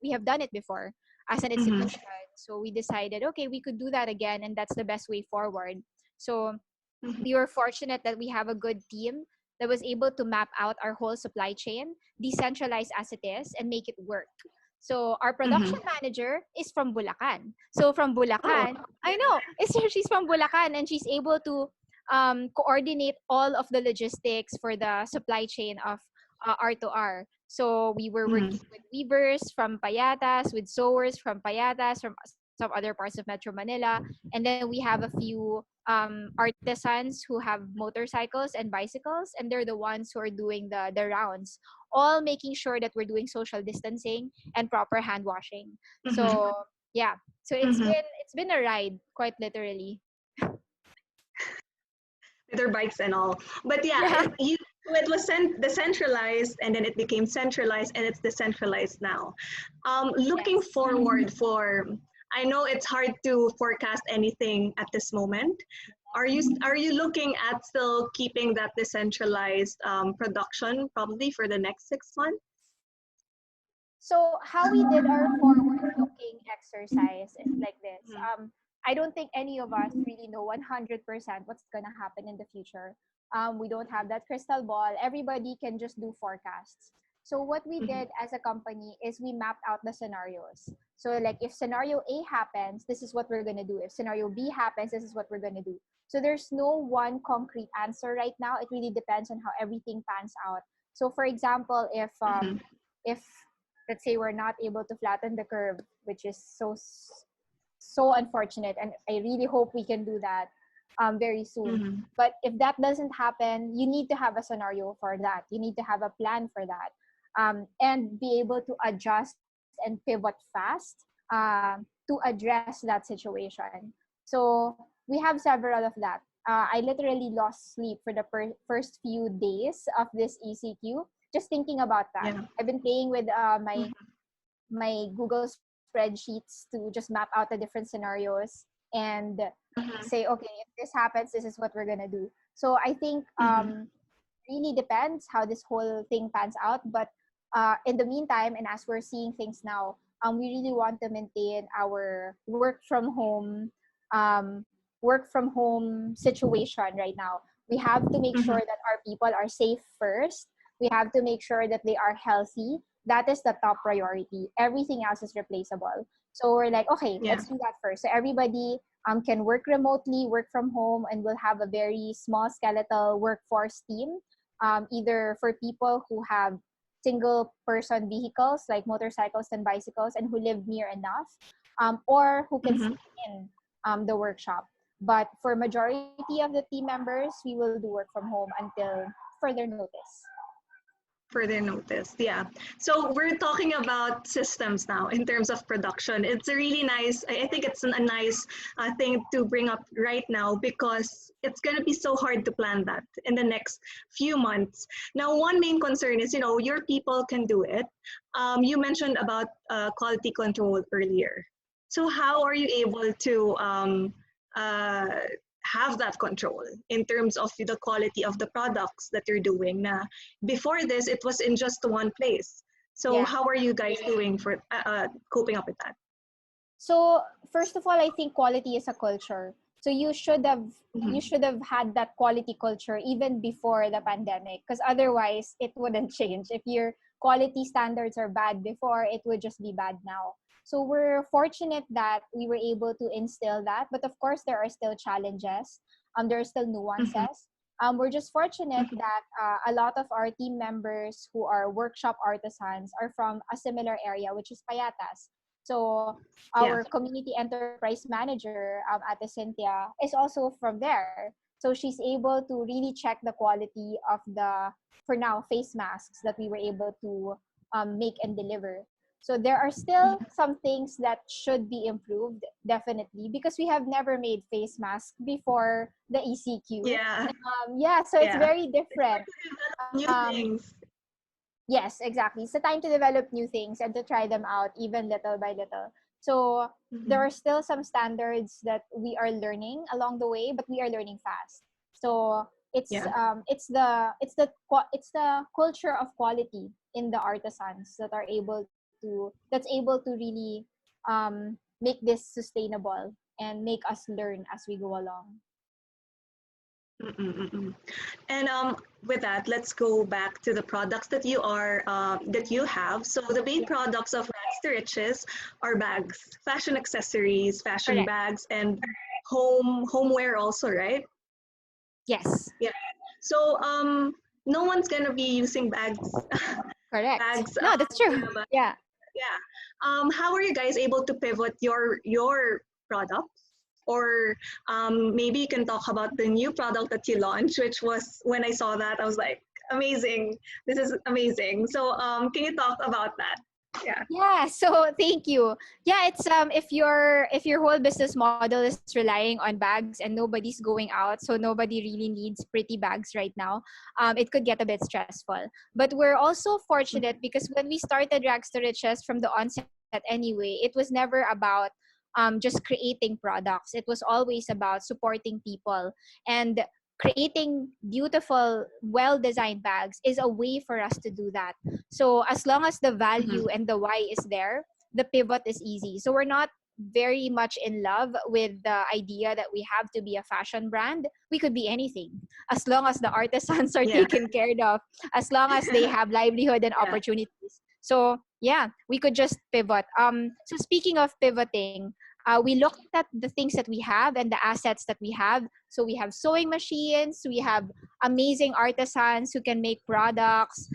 Speaker 4: we have done it before as an
Speaker 1: Mm-hmm.
Speaker 4: institution. So we decided, okay, we could do that again, and that's the best way forward. So
Speaker 1: Mm-hmm.
Speaker 4: we were fortunate that we have a good team that was able to map out our whole supply chain, decentralized as it is, and make it work. So our
Speaker 1: Mm-hmm.
Speaker 4: production manager is from Bulacan. So from
Speaker 1: Oh.
Speaker 4: Bulacan, I know, she's from Bulacan, and she's able to coordinate all of the logistics for the supply chain of R2R. So we were
Speaker 1: Mm-hmm.
Speaker 4: working with weavers from Payatas, with sewers from Payatas, from some other parts of Metro Manila, and then we have a few artisans who have motorcycles and bicycles, and they're the ones who are doing the rounds, all making sure that we're doing social distancing and proper hand washing.
Speaker 1: Mm-hmm.
Speaker 4: So yeah, so
Speaker 1: Mm-hmm.
Speaker 4: it's been a ride, quite literally.
Speaker 1: With their bikes and all. But yeah,
Speaker 4: Yeah.
Speaker 1: it was decentralized, and then it became centralized, and it's decentralized now. Looking
Speaker 4: Yes.
Speaker 1: forward for, I know it's hard to forecast anything at this moment. Are you looking at still keeping that decentralized production probably for the next 6 months?
Speaker 4: So how we did our forward-looking exercise is like this.
Speaker 1: Mhm.
Speaker 4: I don't think any of us really know 100% what's gonna happen in the future. We don't have that crystal ball. Everybody can just do forecasts. So what we
Speaker 1: Mhm.
Speaker 4: did as a company is we mapped out the scenarios. So like, if scenario A happens, this is what we're gonna do. If scenario B happens, this is what we're gonna do. So there's no one concrete answer right now. It really depends on how everything pans out. So for example,
Speaker 1: Mhm.
Speaker 4: if let's say we're not able to flatten the curve, which is so unfortunate, and I really hope we can do that very soon.
Speaker 1: Mhm.
Speaker 4: But if that doesn't happen, you need to have a scenario for that. You need to have a plan for that, and be able to adjust and pivot fast to address that situation. So we have several of that. I literally lost sleep for the first few days of this ECQ, just thinking about that.
Speaker 1: Yeah.
Speaker 4: I've been playing with
Speaker 1: Mhm.
Speaker 4: my Google spreadsheets to just map out the different scenarios and
Speaker 1: Mhm.
Speaker 4: say, okay, if this happens, this is what we're gonna do. So I think
Speaker 1: Mhm.
Speaker 4: really depends how this whole thing pans out. But in the meantime, and as we're seeing things now, we really want to maintain our um, work from home situation right now. We have to make
Speaker 1: Mhm.
Speaker 4: sure that our people are safe first. We have to make sure that they are healthy. That is the top priority. Everything else is replaceable. So we're like, okay,
Speaker 1: Yeah.
Speaker 4: let's do that first. So everybody can work remotely, work from home, and we'll have a very small skeletal workforce team, either for people who have single person vehicles like motorcycles and bicycles and who live near enough, or who can
Speaker 1: Mhm.
Speaker 4: stay in the workshop. But for majority of the team members, we will do work from home until further notice.
Speaker 1: Further notice, yeah. So we're talking about systems now in terms of production. It's a really nice, I think it's a nice thing to bring up right now, because it's going to be so hard to plan that in the next few months. Now, one main concern is, your people can do it. You mentioned about quality control earlier. So how are you able to have that control in terms of the quality of the products that you're doing? Before this, it was in just one place. So how are you guys doing for coping up with that?
Speaker 4: So first of all, I think quality is a culture. So you should have had that quality culture even before the pandemic, because otherwise it wouldn't change. If your quality standards are bad before, it would just be bad now. So we're fortunate that we were able to instill that, but of course there are still challenges. There are still nuances. We're just fortunate that a lot of our team members who are workshop artisans are from a similar area, which is Payatas. So our community enterprise manager, Ate Cynthia, is also from there. So she's able to really check the quality of the, for now, face masks that we were able to make and deliver. So there are still some things that should be improved, definitely, because we have never made face masks before the ECQ. So it's very different.
Speaker 1: New things.
Speaker 4: Yes, exactly. It's the time to develop new things and to try them out, even little by little. So there are still some standards that we are learning along the way, but we are learning fast. So it's the culture of quality in the artisans that are able to really make this sustainable and make us learn as we go along.
Speaker 1: And with that, let's go back to the products that you have. So the main products of Rags to Riches are bags, fashion accessories, fashion bags, and homeware also, right?
Speaker 4: Yes.
Speaker 1: Yeah. So no one's gonna be using bags.
Speaker 4: Correct.
Speaker 1: Bags.
Speaker 4: No, that's true. Yeah.
Speaker 1: How are you guys able to pivot your products? Or maybe you can talk about the new product that you launched, which was, when I saw that, I was like, amazing. This is amazing. So can you talk about that?
Speaker 4: Yeah, so thank you. Yeah, it's if your whole business model is relying on bags and nobody's going out, so nobody really needs pretty bags right now, it could get a bit stressful. But we're also fortunate because when we started Rags to Riches from the onset anyway, it was never about just creating products. It was always about supporting people, and creating beautiful, well-designed bags is a way for us to do that. So as long as the value and the why is there, the pivot is easy. So we're not very much in love with the idea that we have to be a fashion brand. We could be anything as long as the artisans are taken care of, as long as they have livelihood and opportunities. So we could just pivot. So speaking of pivoting, we looked at the things that we have and the assets that we have. So we have sewing machines, we have amazing artisans who can make products.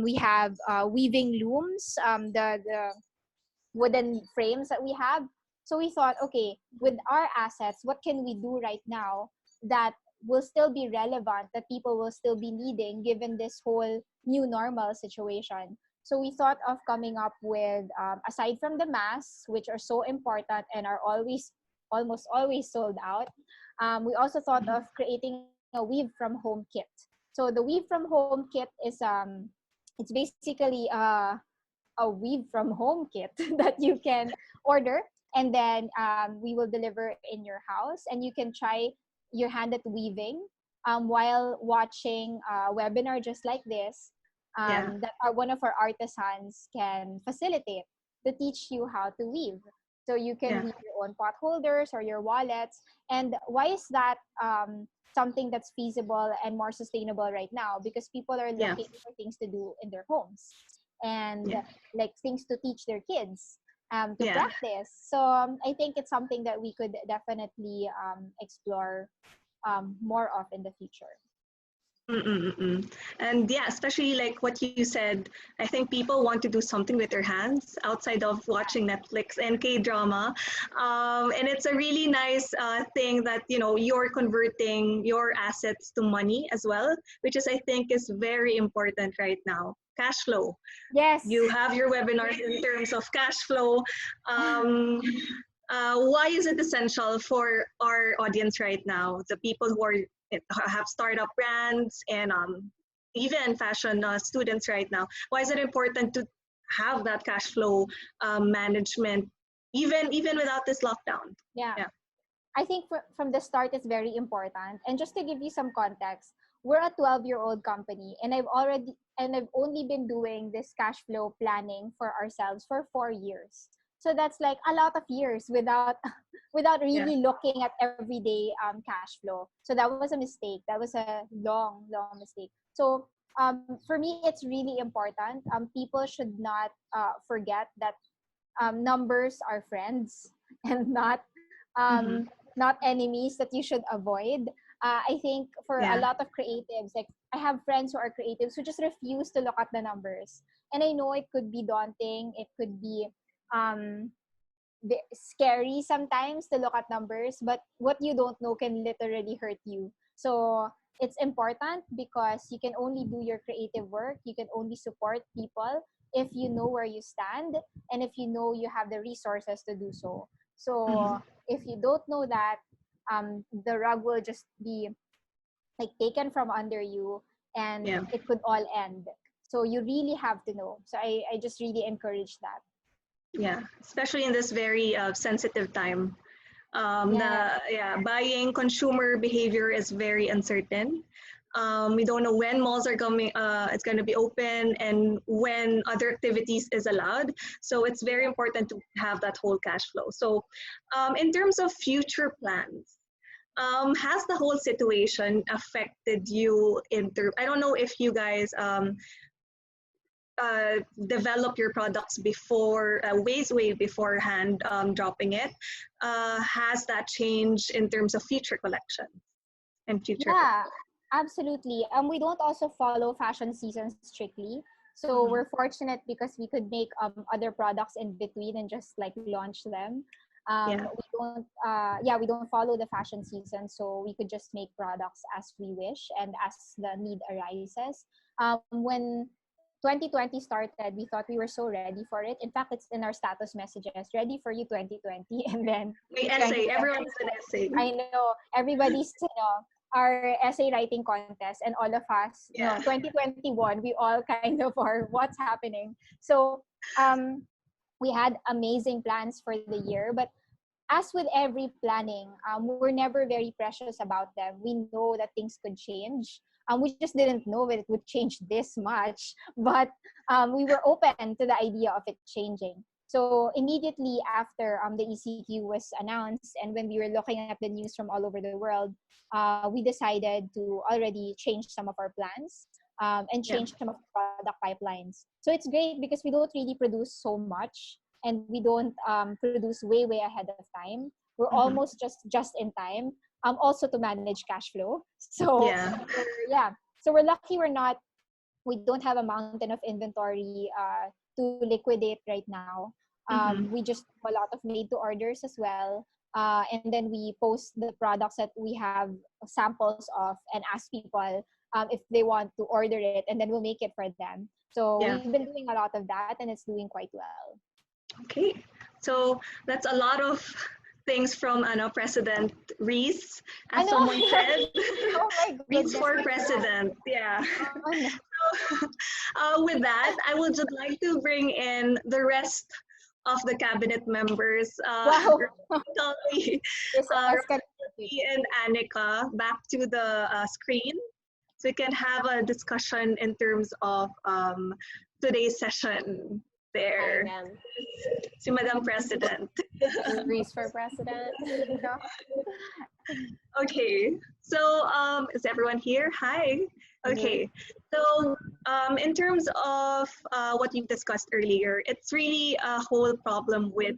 Speaker 4: We have weaving looms, the wooden frames that we have. So we thought, okay, with our assets, what can we do right now that will still be relevant, that people will still be needing given this whole new normal situation? So we thought of coming up with, aside from the masks, which are so important and are almost always sold out, we also thought of creating a weave from home kit. So the weave from home kit is it's basically a weave from home kit that you can order, and then we will deliver in your house, and you can try your hand at weaving while watching a webinar just like this. That one of our artisans can facilitate to teach you how to weave. So you can weave your own pot holders or your wallets. And why is that something that's feasible and more sustainable right now? Because people are looking for things to do in their homes and like things to teach their kids to practice. So I think it's something that we could definitely explore more of in the future.
Speaker 1: Mm-mm-mm. And yeah, especially like what you said, I think people want to do something with their hands outside of watching Netflix and K-drama. And it's a really nice thing that, you know, you're converting your assets to money as well, which is, I think, is very important right now. Cash flow.
Speaker 4: Yes.
Speaker 1: You have your webinars in terms of cash flow. Um, why is it essential for our audience right now, the people who are have startup brands and even fashion students right now? Why is it important to have that cash flow management even without this lockdown?
Speaker 4: Yeah.
Speaker 1: Yeah.
Speaker 4: I think from the start it's very important. And just to give you some context, we're a 12-year-old company, and I've only been doing this cash flow planning for ourselves for 4 years. So that's like a lot of years without without
Speaker 1: Yeah.
Speaker 4: really looking at everyday cash flow. So that was a mistake. That was a long mistake. So for me, it's really important. People should not forget that numbers are friends and
Speaker 1: Mm-hmm.
Speaker 4: not enemies that you should avoid. I think for a
Speaker 1: Yeah.
Speaker 4: lot of creatives, like I have friends who are creatives who just refuse to look at the numbers. And I know it could be daunting. It could be um, scary sometimes to look at numbers, but what you don't know can literally hurt you. So it's important because you can only do your creative work, you can only support people if you know where you stand and if you know you have the resources to do so.
Speaker 1: Mm-hmm.
Speaker 4: So if you don't know that, the rug will just be like taken from under you and
Speaker 1: Yeah.
Speaker 4: it could all end. So you really have to know. So I just really encourage that.
Speaker 1: Yeah. Especially in this very sensitive time.
Speaker 4: Yeah.
Speaker 1: Buying consumer behavior is very uncertain. We don't know when malls are coming. It's going to be open and when other activities is allowed. So it's very important to have that whole cash flow. So, in terms of future plans, has the whole situation affected you I don't know if you guys develop your products before way beforehand dropping it. Has that changed in terms of future collections and future
Speaker 4: Yeah, absolutely. We don't also follow fashion seasons strictly. So
Speaker 1: Mhm.
Speaker 4: we're fortunate because we could make other products in between and just like launch them.
Speaker 1: Yeah.
Speaker 4: We don't follow the fashion season, so we could just make products as we wish and as the need arises. When 2020 started, we thought we were so ready for it. In fact, it's in our status messages, ready for you 2020. And then
Speaker 1: My essay,
Speaker 4: 2020,
Speaker 1: everyone's an essay.
Speaker 4: I know everybody's, our essay writing contest, and all of us,
Speaker 1: Yeah.
Speaker 4: 2021, we all kind of are what's happening. So um, we had amazing plans for the year, but as with every planning, we're never very precious about them. We know that things could change. We just didn't know that it would change this much, but we were open to the idea of it changing. So immediately after the ECQ was announced, and when we were looking at the news from all over the world, we decided to already change some of our plans and
Speaker 1: Yeah.
Speaker 4: change some of the product pipelines. So it's great because we don't really produce so much and we don't produce way ahead of time. We're
Speaker 1: Mhm.
Speaker 4: almost just in time. Also to manage cash flow. So
Speaker 1: Yeah.
Speaker 4: we're lucky we don't have a mountain of inventory to liquidate right now.
Speaker 1: Mhm.
Speaker 4: We just have a lot of made to orders as well. And then we post the products that we have samples of and ask people if they want to order it, and then we'll make it for them. So
Speaker 1: Yeah.
Speaker 4: we've been doing a lot of that, and it's doing quite well.
Speaker 1: Okay. So that's a lot of things from President Reese,
Speaker 4: I
Speaker 1: as
Speaker 4: know.
Speaker 1: someone said.
Speaker 4: Oh my
Speaker 1: Reese
Speaker 4: goodness.
Speaker 1: for president. Yeah.
Speaker 4: Oh, no.
Speaker 1: With that, I would just like to bring in the rest of the cabinet members,
Speaker 4: Wow.
Speaker 1: Rosenthal,
Speaker 4: This escalated.
Speaker 1: and Anika, back to the screen so we can have a discussion in terms of today's session.
Speaker 2: Hi
Speaker 1: There,
Speaker 2: again.
Speaker 1: si Madam President.
Speaker 2: Reese for president.
Speaker 1: Okay, so is everyone here? Hi.
Speaker 2: Mhm.
Speaker 1: Okay, so in terms of what you've discussed earlier, it's really a whole problem with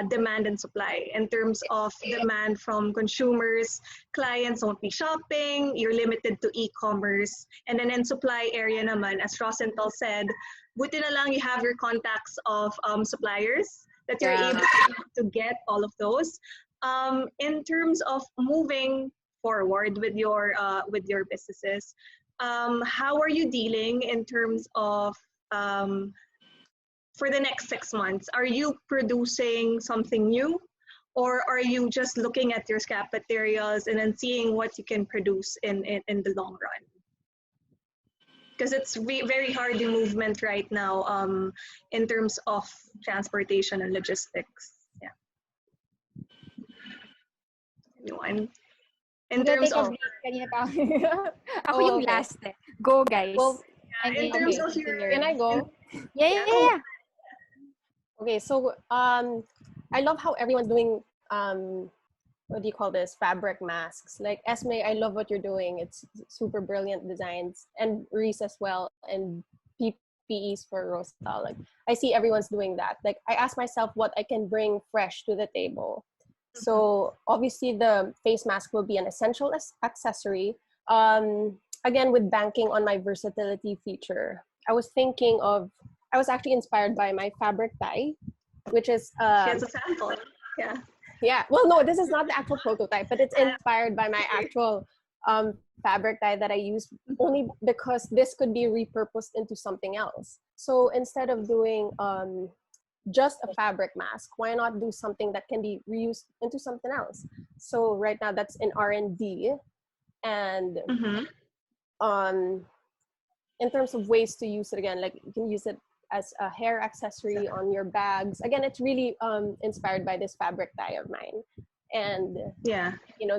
Speaker 1: demand and supply. In terms of demand from consumers, clients won't be shopping, you're limited to e-commerce. And then in supply area naman, as Rosenthal said, buti na lang you have your contacts of suppliers that you're able to get all of those. In terms of moving forward with your businesses, how are you dealing in terms of for the next 6 months? Are you producing something new, or are you just looking at your scrap materials and then seeing what you can produce in the long run? Because it's very hard movement right now in terms of transportation and logistics. Yeah. Anyone? In terms of
Speaker 4: ako yung last. Go, guys.
Speaker 2: Well,
Speaker 1: in terms of your,
Speaker 2: can I go?
Speaker 4: Yeah.
Speaker 2: Okay, so I love how everyone's doing what do you call this, fabric masks. Like Esme, I love what you're doing. It's super brilliant designs, and Reese as well, and PPEs for Rosenthal. Like I see everyone's doing that. Like I ask myself what I can bring fresh to the table. So obviously the face mask will be an essential accessory. Again, with banking on my versatility feature, I was actually inspired by my fabric tie, which is
Speaker 1: she has a sample.
Speaker 2: Yeah. Well, no, this is not the actual prototype, but it's inspired by my actual fabric tie that I use, only because this could be repurposed into something else. So instead of doing just a fabric mask, why not do something that can be reused into something else? So right now that's in R&D, and in terms of ways to use it, again, like you can use it as a hair accessory on your bags. Again, it's really inspired by this fabric tie of mine. And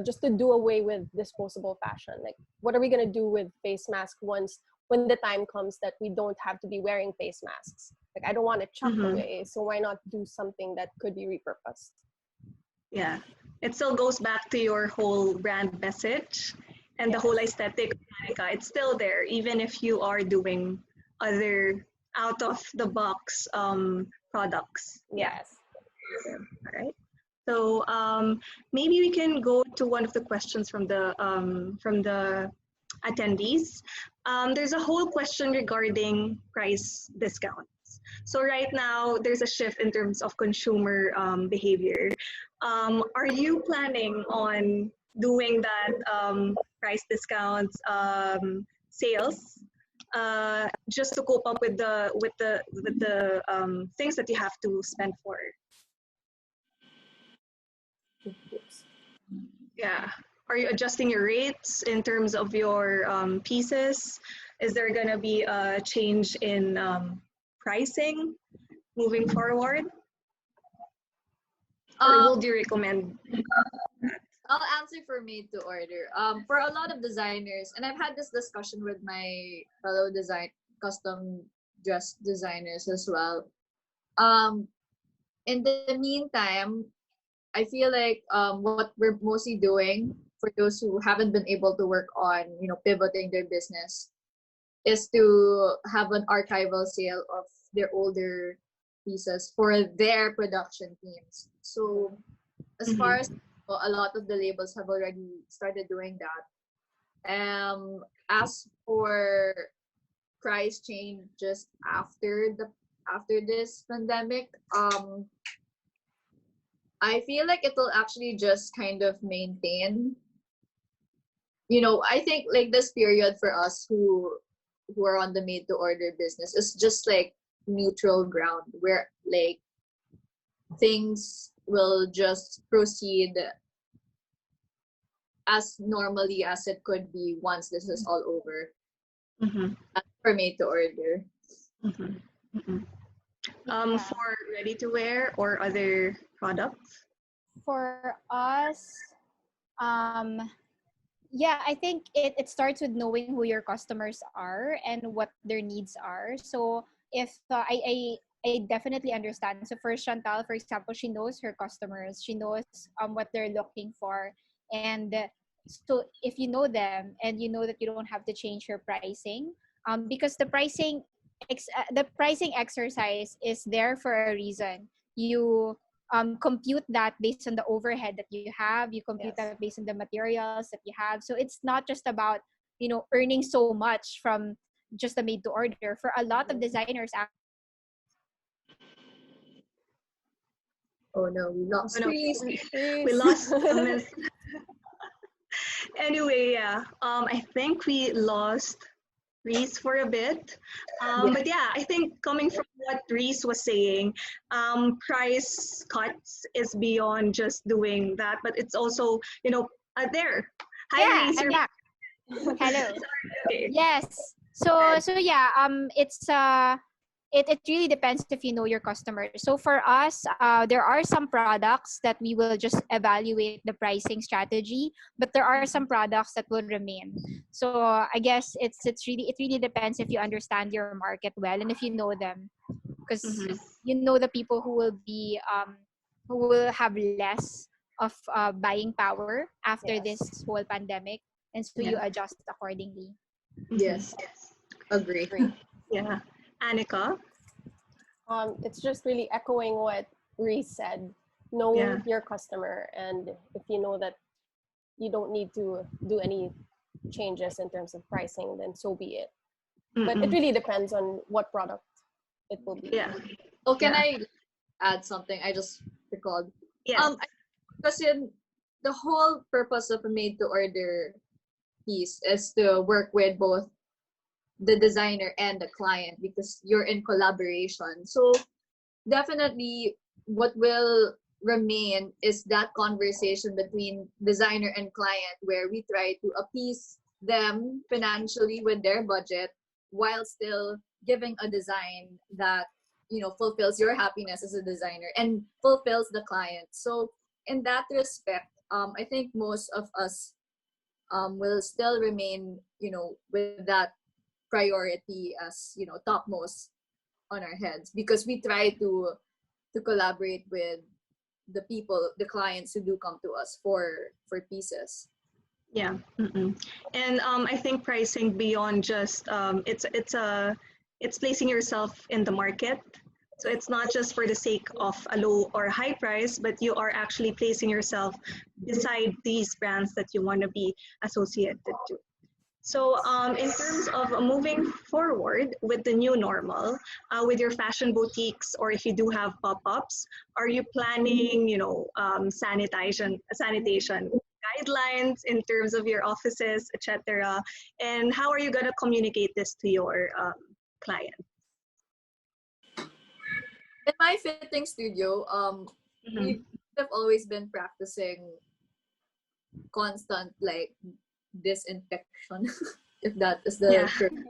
Speaker 2: just to do away with disposable fashion. Like, what are we gonna do with face masks when the time comes that we don't have to be wearing face masks? Like, I don't want to chuck away, so why not do something that could be repurposed?
Speaker 1: Yeah, it still goes back to your whole brand message and the whole aesthetic of Anika. It's still there, even if you are doing other out of the box products.
Speaker 2: Yes.
Speaker 1: All right. So maybe we can go to one of the questions from the attendees. There's a whole question regarding price discounts. So right now there's a shift in terms of consumer behavior. Are you planning on doing that price discounts sales just to cope up with the things that you have to spend for? Yeah. Are you adjusting your rates in terms of your pieces? Is there going to be a change in pricing moving forward? Or would you recommend?
Speaker 3: I'll answer for made to order. For a lot of designers, and I've had this discussion with my fellow custom dress designers as well. In the meantime, I feel like what we're mostly doing for those who haven't been able to work on, pivoting their business, is to have an archival sale of their older pieces for their production teams. So as far as a lot of the labels have already started doing that. As for price change just after this pandemic, I feel like it will actually just kind of maintain. I think like this period for us who are on the made to order business is just like neutral ground where like things will just proceed as normally as it could be once this is all over. For made to order.
Speaker 1: For ready to wear or other products?
Speaker 4: For us, I think it starts with knowing who your customers are and what their needs are. So if I definitely understand. So for Chantal, for example, she knows her customers. She knows what they're looking for. And so if you know them and you know that you don't have to change your pricing, because the pricing exercise is there for a reason. You compute that based on the overhead that you have. You compute
Speaker 2: Yes.
Speaker 4: that based on the materials that you have. So it's not just about, earning so much from just the made to order. For a lot of designers,
Speaker 3: Oh no, we lost
Speaker 1: Oh, no,
Speaker 3: Reese.
Speaker 1: we lost Miss. Anyway, yeah. I think we lost Reese for a bit. But yeah, I think coming from what Reese was saying, price cuts is beyond just doing that, but it's also, there. Hi,
Speaker 4: yeah,
Speaker 1: Reese.
Speaker 4: I'm back. Hello.
Speaker 1: Okay.
Speaker 4: Yes. So yeah, it really depends if you know your customers. So for us, there are some products that we will just evaluate the pricing strategy, but there are some products that will remain. So I guess it really depends if you understand your market well and if you know them, because
Speaker 1: Mhm.
Speaker 4: you know the people who will have less of buying power after
Speaker 2: Yes.
Speaker 4: this whole pandemic, and so you
Speaker 1: Yeah.
Speaker 4: adjust accordingly.
Speaker 3: Yes, agree.
Speaker 2: Agree.
Speaker 1: Yeah. Anika?
Speaker 2: It's just really echoing what Reese said. Know
Speaker 1: Yeah.
Speaker 2: your customer, and if you know that you don't need to do any changes in terms of pricing, then so be it. But it
Speaker 1: Mm-mm.
Speaker 2: really depends on what product it will be.
Speaker 1: Yeah.
Speaker 3: Oh, can
Speaker 1: Yeah.
Speaker 3: I add something? I just recalled.
Speaker 1: Yes.
Speaker 3: Because the whole purpose of a made to order piece is to work with both the designer and the client because you're in collaboration. So definitely what will remain is that conversation between designer and client where we try to appease them financially with their budget while still giving a design that fulfills your happiness as a designer and fulfills the client. So in that respect, I think most of us will still remain with that priority as topmost on our heads because we try to collaborate with the clients who do come to us for pieces.
Speaker 1: Yeah. Mm-mm. And I think pricing beyond just it's placing yourself in the market. So it's not just for the sake of a low or high price, but you are actually placing yourself beside these brands that you want to be associated to. So in terms of moving forward with the new normal, with your fashion boutiques, or if you do have pop-ups, are you planning, sanitation guidelines in terms of your offices, etc.? And how are you going to communicate this to your client?
Speaker 3: In my fitting studio, we have always been practicing constant like disinfection, if that is the
Speaker 1: Yeah.
Speaker 3: term.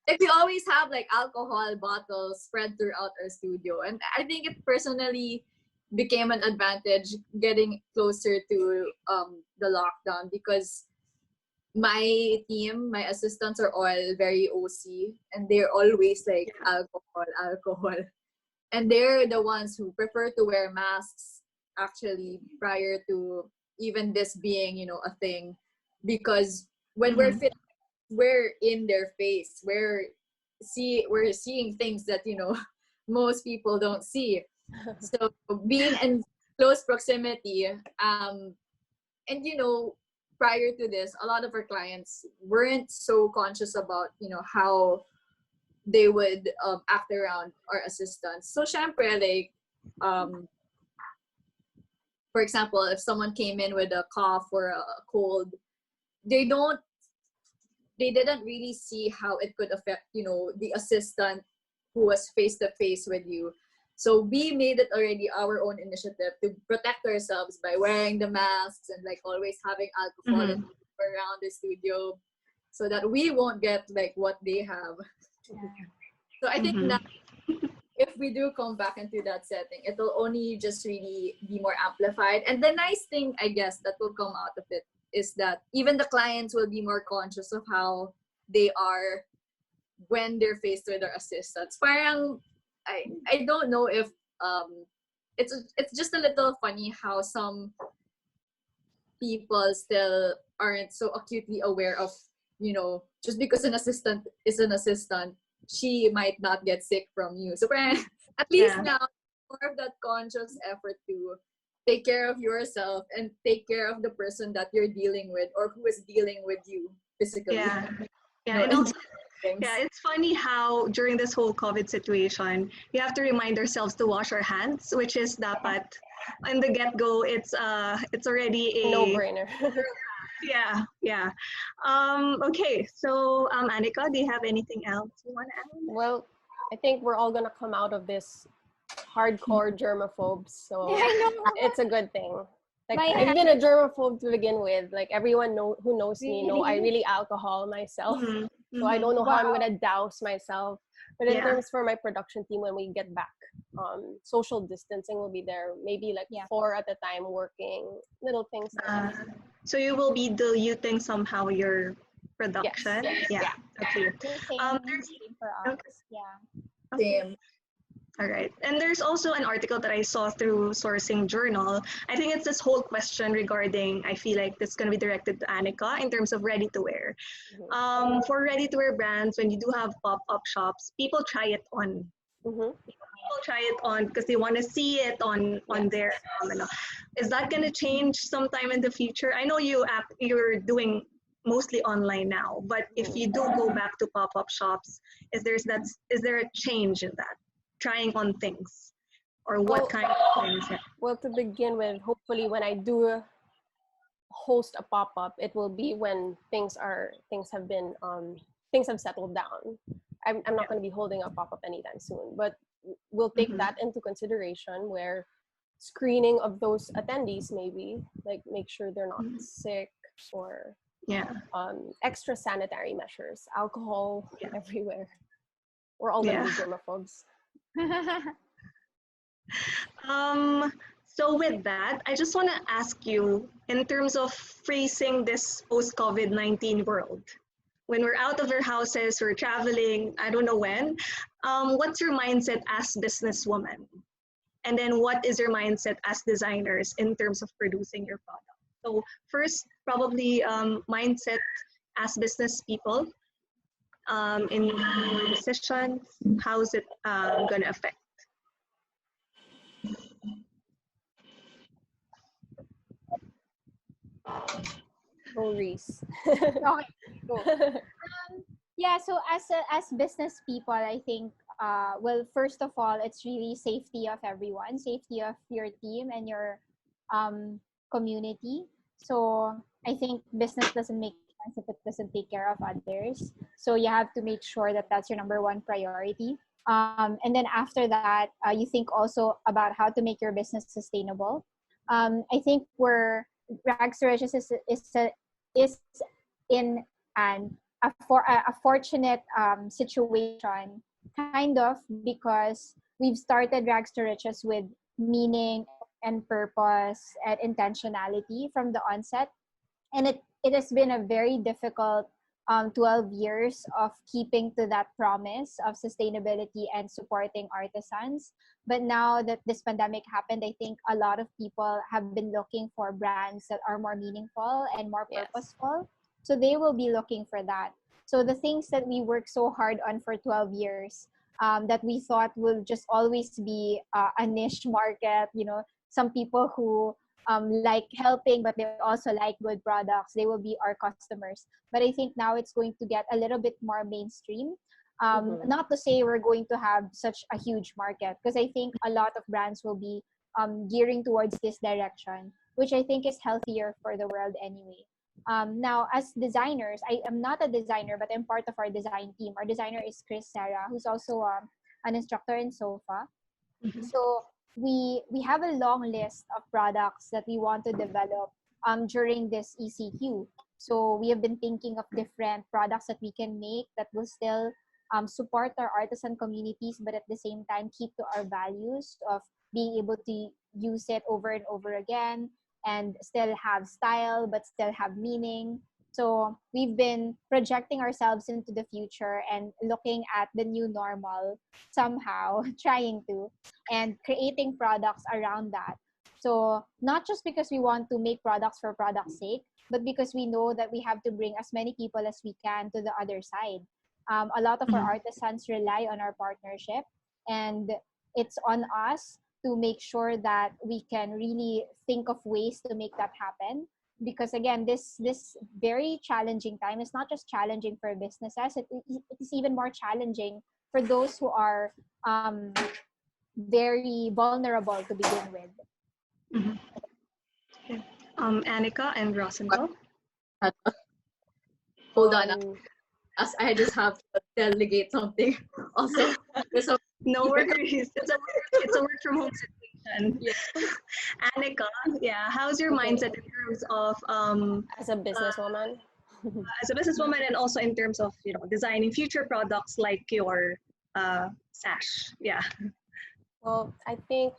Speaker 3: Like we always have like alcohol bottles spread throughout our studio, and I think it personally became an advantage getting closer to the lockdown because my team, my assistants are all very OC and they're always like alcohol. And they're the ones who prefer to wear masks actually prior to even this being, a thing. Because when we're fit, we're in their face. We're seeing things that, most people don't see. So being in close proximity, and prior to this, a lot of our clients weren't so conscious about how they would act around our assistants. So syempre, like for example, if someone came in with a cough or a cold, they didn't really see how it could affect the assistant who was face to face with you. So we made it already our own initiative to protect ourselves by wearing the masks and like always having alcohol around the studio so that we won't get like what they have. So I think now if we do come back into that setting, it will only just really be more amplified. And the nice thing, I guess, that will come out of it is that even the clients will be more conscious of how they are when they're faced with their assistants. Parang, I don't know if it's just a little funny how some people still aren't so acutely aware of just because an assistant is an assistant, she might not get sick from you. So at least now more of that conscious effort to take care of yourself and take care of the person that you're dealing with or who is dealing with you physically.
Speaker 1: Yeah. Yeah.
Speaker 3: No,
Speaker 1: And also,
Speaker 3: things.
Speaker 1: yeah, it's funny how during this whole COVID situation, we have to remind ourselves to wash our hands, which is dapat in the get-go. It's already a
Speaker 2: No-brainer.
Speaker 1: yeah, yeah. Okay, so Anika, do you have anything else you want to add?
Speaker 2: Well, I think we're all gonna come out of this hardcore germaphobes, so
Speaker 4: I know.
Speaker 2: it's a good thing. Like,
Speaker 4: My
Speaker 2: I've been a germaphobe to begin with. Like, everyone who knows me know I
Speaker 4: Really?
Speaker 2: really alcohol myself.
Speaker 1: Mhm,
Speaker 2: So I
Speaker 1: mhm.
Speaker 2: don't know how I'm
Speaker 4: Wow.
Speaker 2: gonna douse myself. But in
Speaker 1: Yeah.
Speaker 2: terms for my production team, when we get back, social distancing will be there. Maybe like
Speaker 4: Yeah.
Speaker 2: 4 at a time working, little things like that.
Speaker 1: So you will be diluting somehow your production.
Speaker 2: Yes.
Speaker 1: Yeah. Okay.
Speaker 4: Same,
Speaker 1: There's
Speaker 4: same for
Speaker 1: okay.
Speaker 4: us. Yeah.
Speaker 1: Okay.
Speaker 3: Same.
Speaker 1: All right. And there's also an article that I saw through Sourcing Journal. I think it's this whole question regarding, I feel like this is going to be directed to Anika in terms of ready to wear.
Speaker 2: Mhm.
Speaker 1: For ready to wear brands, when you do have pop-up shops, people try it on.
Speaker 2: Mhm.
Speaker 1: People try it on because they want to see it on their is that going to change sometime in the future? I know you're doing mostly online now, but if you do go back to pop-up shops, is there a change in that trying on things or what
Speaker 2: Well,
Speaker 1: kind of things?
Speaker 2: well, to begin with, hopefully when I do host a pop-up, it will be when things have settled down. I'm not going to be holding a pop-up anytime soon, but we'll take
Speaker 1: Mhm.
Speaker 2: that into consideration, where screening of those attendees, maybe like make sure they're not
Speaker 1: Mhm.
Speaker 2: sick, or
Speaker 1: Yeah.
Speaker 2: extra sanitary measures, alcohol
Speaker 1: Yeah.
Speaker 2: everywhere. We're all going to
Speaker 1: Yeah.
Speaker 2: be germaphobes.
Speaker 1: So with that, I just want to ask you in terms of facing this post-COVID-19 world, when we're out of our houses, we're traveling, I don't know when, what's your mindset as businesswoman? And then what is your mindset as designers in terms of producing your product? So first, probably mindset as business people in your decisions, how is it going to affect?
Speaker 2: Go Reese.
Speaker 4: Okay, go. Yeah, so as business people, I think well, first of all, it's really safety of everyone, safety of your team and your um community. So I think business doesn't make sense if it doesn't take care of others. So you have to make sure that that's your number one priority. And then after that, you think also about how to make your business sustainable. I think Rags to Riches is in an a fortunate situation, kind of, because we've started Rags to Riches with meaning and purpose and intentionality from the onset. And it has been a very difficult 12 years of keeping to that promise of sustainability and supporting artisans. But now that this pandemic happened, I think a lot of people have been looking for brands that are more meaningful and more
Speaker 2: Yes.
Speaker 4: purposeful. So they will be looking for that. So the things that we worked so hard on for 12 years, that we thought will just always be a niche market, some people who like helping, but they also like good products, they will be our customers. But I think now it's going to get a little bit more mainstream. Not to say we're going to have such a huge market, because I think a lot of brands will be gearing towards this direction, which I think is healthier for the world anyway. Now, as designers, I am not a designer, but I'm part of our design team. Our designer is Chris Serra, who's also an instructor in SOFA. So we have a long list of products that we want to develop during this ECQ. So we have been thinking of different products that we can make that will still support our artisan communities, but at the same time keep to our values of being able to use it over and over again and still have style but still have meaning. So we've been projecting ourselves into the future and looking at the new normal somehow, trying to, and creating products around that. So not just because we want to make products for product's sake, but because we know that we have to bring as many people as we can to the other side. A lot of our artisans rely on our partnership, and it's on us to make sure that we can really think of ways to make that happen. Because again, this very challenging time is not just challenging for businesses, it is even more challenging for those who are very vulnerable to begin with.
Speaker 1: Mhm. Okay. Anika and Rosenthal.
Speaker 3: Hold on. As I just have to delegate something. Also, so
Speaker 1: No worries. It's a work from home situation.
Speaker 3: Yeah.
Speaker 1: Anika, yeah, how's your
Speaker 2: Okay.
Speaker 1: mindset in terms of
Speaker 2: As a businesswoman,
Speaker 1: as a businesswoman, and also in terms of designing future products like your sash? Yeah.
Speaker 2: well, I think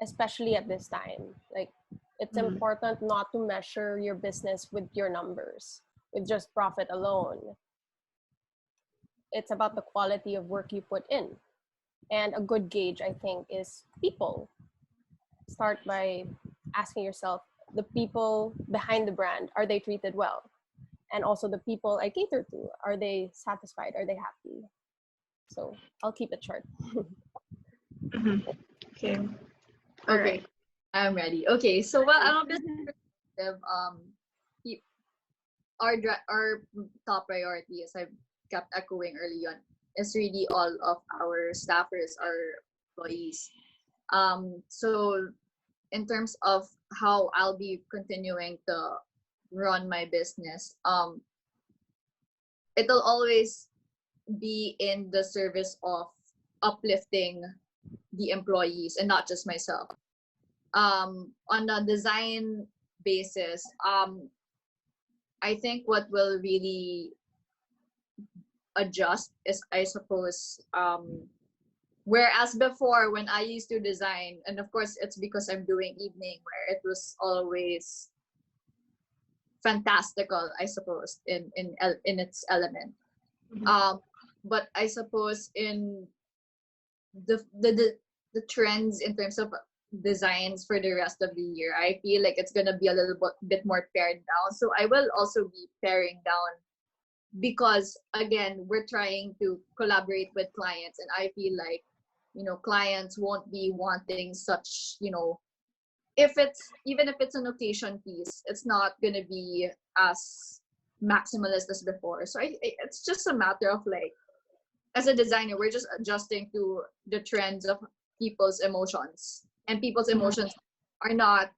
Speaker 2: especially at this time, like it's
Speaker 1: Mm.
Speaker 2: important not to measure your business with your numbers, with just profit alone. It's about the quality of work you put in. And a good gauge, I think, is people. Start by asking yourself, the people behind the brand, are they treated well? And also the people I cater to, are they satisfied? Are they happy? So I'll keep it short.
Speaker 1: Mhm. Okay. All
Speaker 3: Okay,
Speaker 1: right.
Speaker 3: I'm ready. Okay, so well, I'm a business perspective. Keep our top priority, as I've kept echoing early on, is really all of our staffers, our employees. So in terms of how I'll be continuing to run my business, it'll always be in the service of uplifting the employees and not just myself. On a design basis, I think what will really adjust is, I suppose, whereas before when I used to design, and of course it's because I'm doing evening, where it was always fantastical, I suppose, in its element.
Speaker 1: Mhm.
Speaker 3: But I suppose in the trends in terms of designs for the rest of the year, I feel like it's gonna be a little bit more pared down. So I will also be paring down, because again, we're trying to collaborate with clients, and I feel like clients won't be wanting such, even if it's an occasion piece, it's not gonna be as maximalist as before. So it's just a matter of, like, as a designer, we're just adjusting to the trends of people's emotions, and people's
Speaker 1: Mhm.
Speaker 3: emotions are not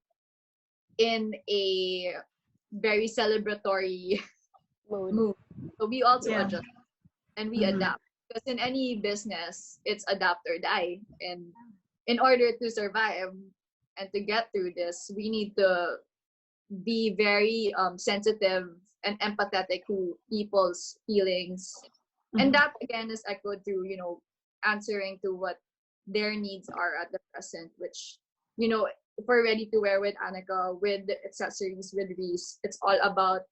Speaker 3: in a very celebratory
Speaker 2: Mood.
Speaker 3: mood. So we also
Speaker 1: Yeah.
Speaker 3: adjust and we
Speaker 1: Mhm.
Speaker 3: adapt, because in any business, it's adapt or die. And in order to survive and to get through this, we need to be very sensitive and empathetic to people's feelings. And
Speaker 1: Mhm.
Speaker 3: that again is echoed through, answering to what their needs are at the present, which, if we're ready to wear with Anika, with the accessories, with Reese, it's all about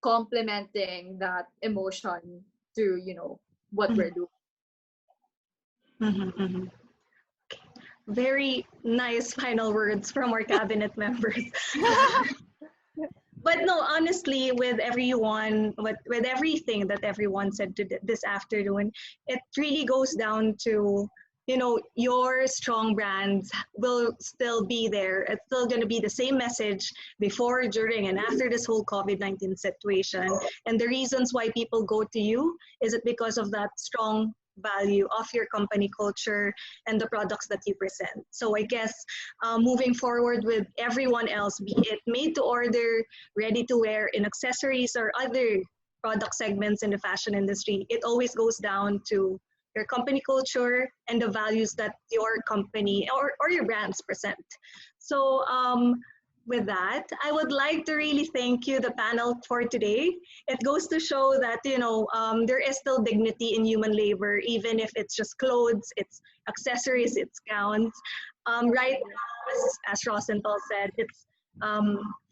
Speaker 3: complementing that emotion through, what
Speaker 1: Mhm.
Speaker 3: we're doing.
Speaker 1: Mhm. Mhm. Very nice final words from our cabinet members. But no, honestly, with everyone, with everything that everyone said this afternoon, it really goes down to, your strong brands will still be there. It's still going to be the same message before, during, and after this whole COVID-19 situation. And the reasons why people go to you is it because of that strong value of your company culture and the products that you present. So I guess moving forward with everyone else, be it made to order, ready to wear, in accessories or other product segments in the fashion industry, it always goes down to your company culture and the values that your company or your brands present. So with that, I would like to really thank you, the panel, for today. It goes to show that, there is still dignity in human labor, even if it's just clothes, it's accessories, it's gowns. Right now, as Rosenthal said, it's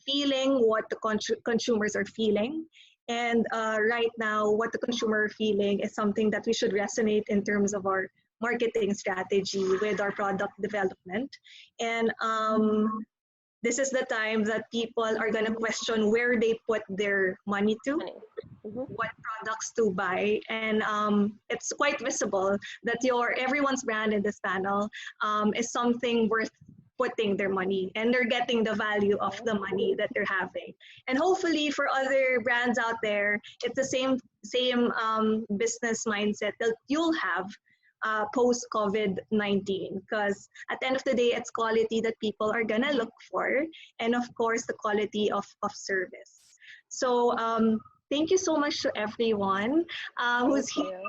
Speaker 1: feeling what the consumers are feeling. And right now, what the consumer are feeling is something that we should resonate in terms of our marketing strategy with our product development. And this is the time that people are going to question where they put their money to, what products to buy, and it's quite visible that everyone's brand in this panel is something worth putting their money, and they're getting the value of the money that they're having. And hopefully for other brands out there, it's the same business mindset that you'll have post COVID-19, because at the end of the day, it's quality that people are gonna look for, and of course the quality of service. So thank you so much to everyone who's here.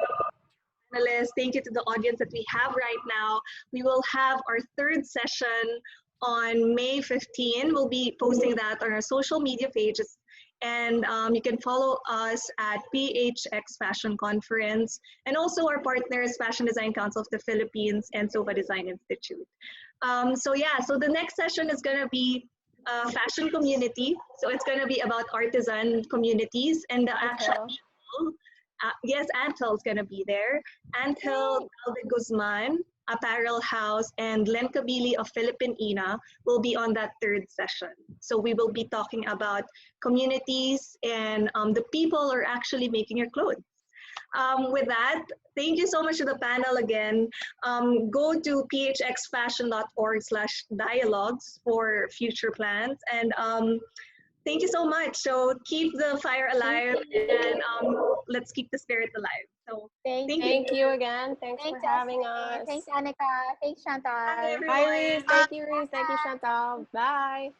Speaker 1: Panelists, thank you to the audience that we have right now. We will have our third session on May 15. We'll be posting that on our social media pages. And you can follow us at PHX Fashion Conference, and also our partners, Fashion Design Council of the Philippines and SOFA Design Institute. So the next session is gonna be fashion community. So it's gonna be about artisan communities, and the actual yes, Antel's gonna be there. Antel Alde Guzman, Apparel House, and Len Kabili of Philippine Ina will be on that third session. So we will be talking about communities and the people who are actually making your clothes. With that, thank you so much to the panel again. Go to phxfashion.org/dialogues for future plans. And thank you so much. So keep the fire alive, and let's keep the spirit alive. So
Speaker 2: thank you again. Thanks for having us.
Speaker 4: Thanks, Anika. Thanks, Chantal.
Speaker 1: Bye,
Speaker 2: Hi, Reese. Thank you, Reese. Thank you, Chantal. Bye.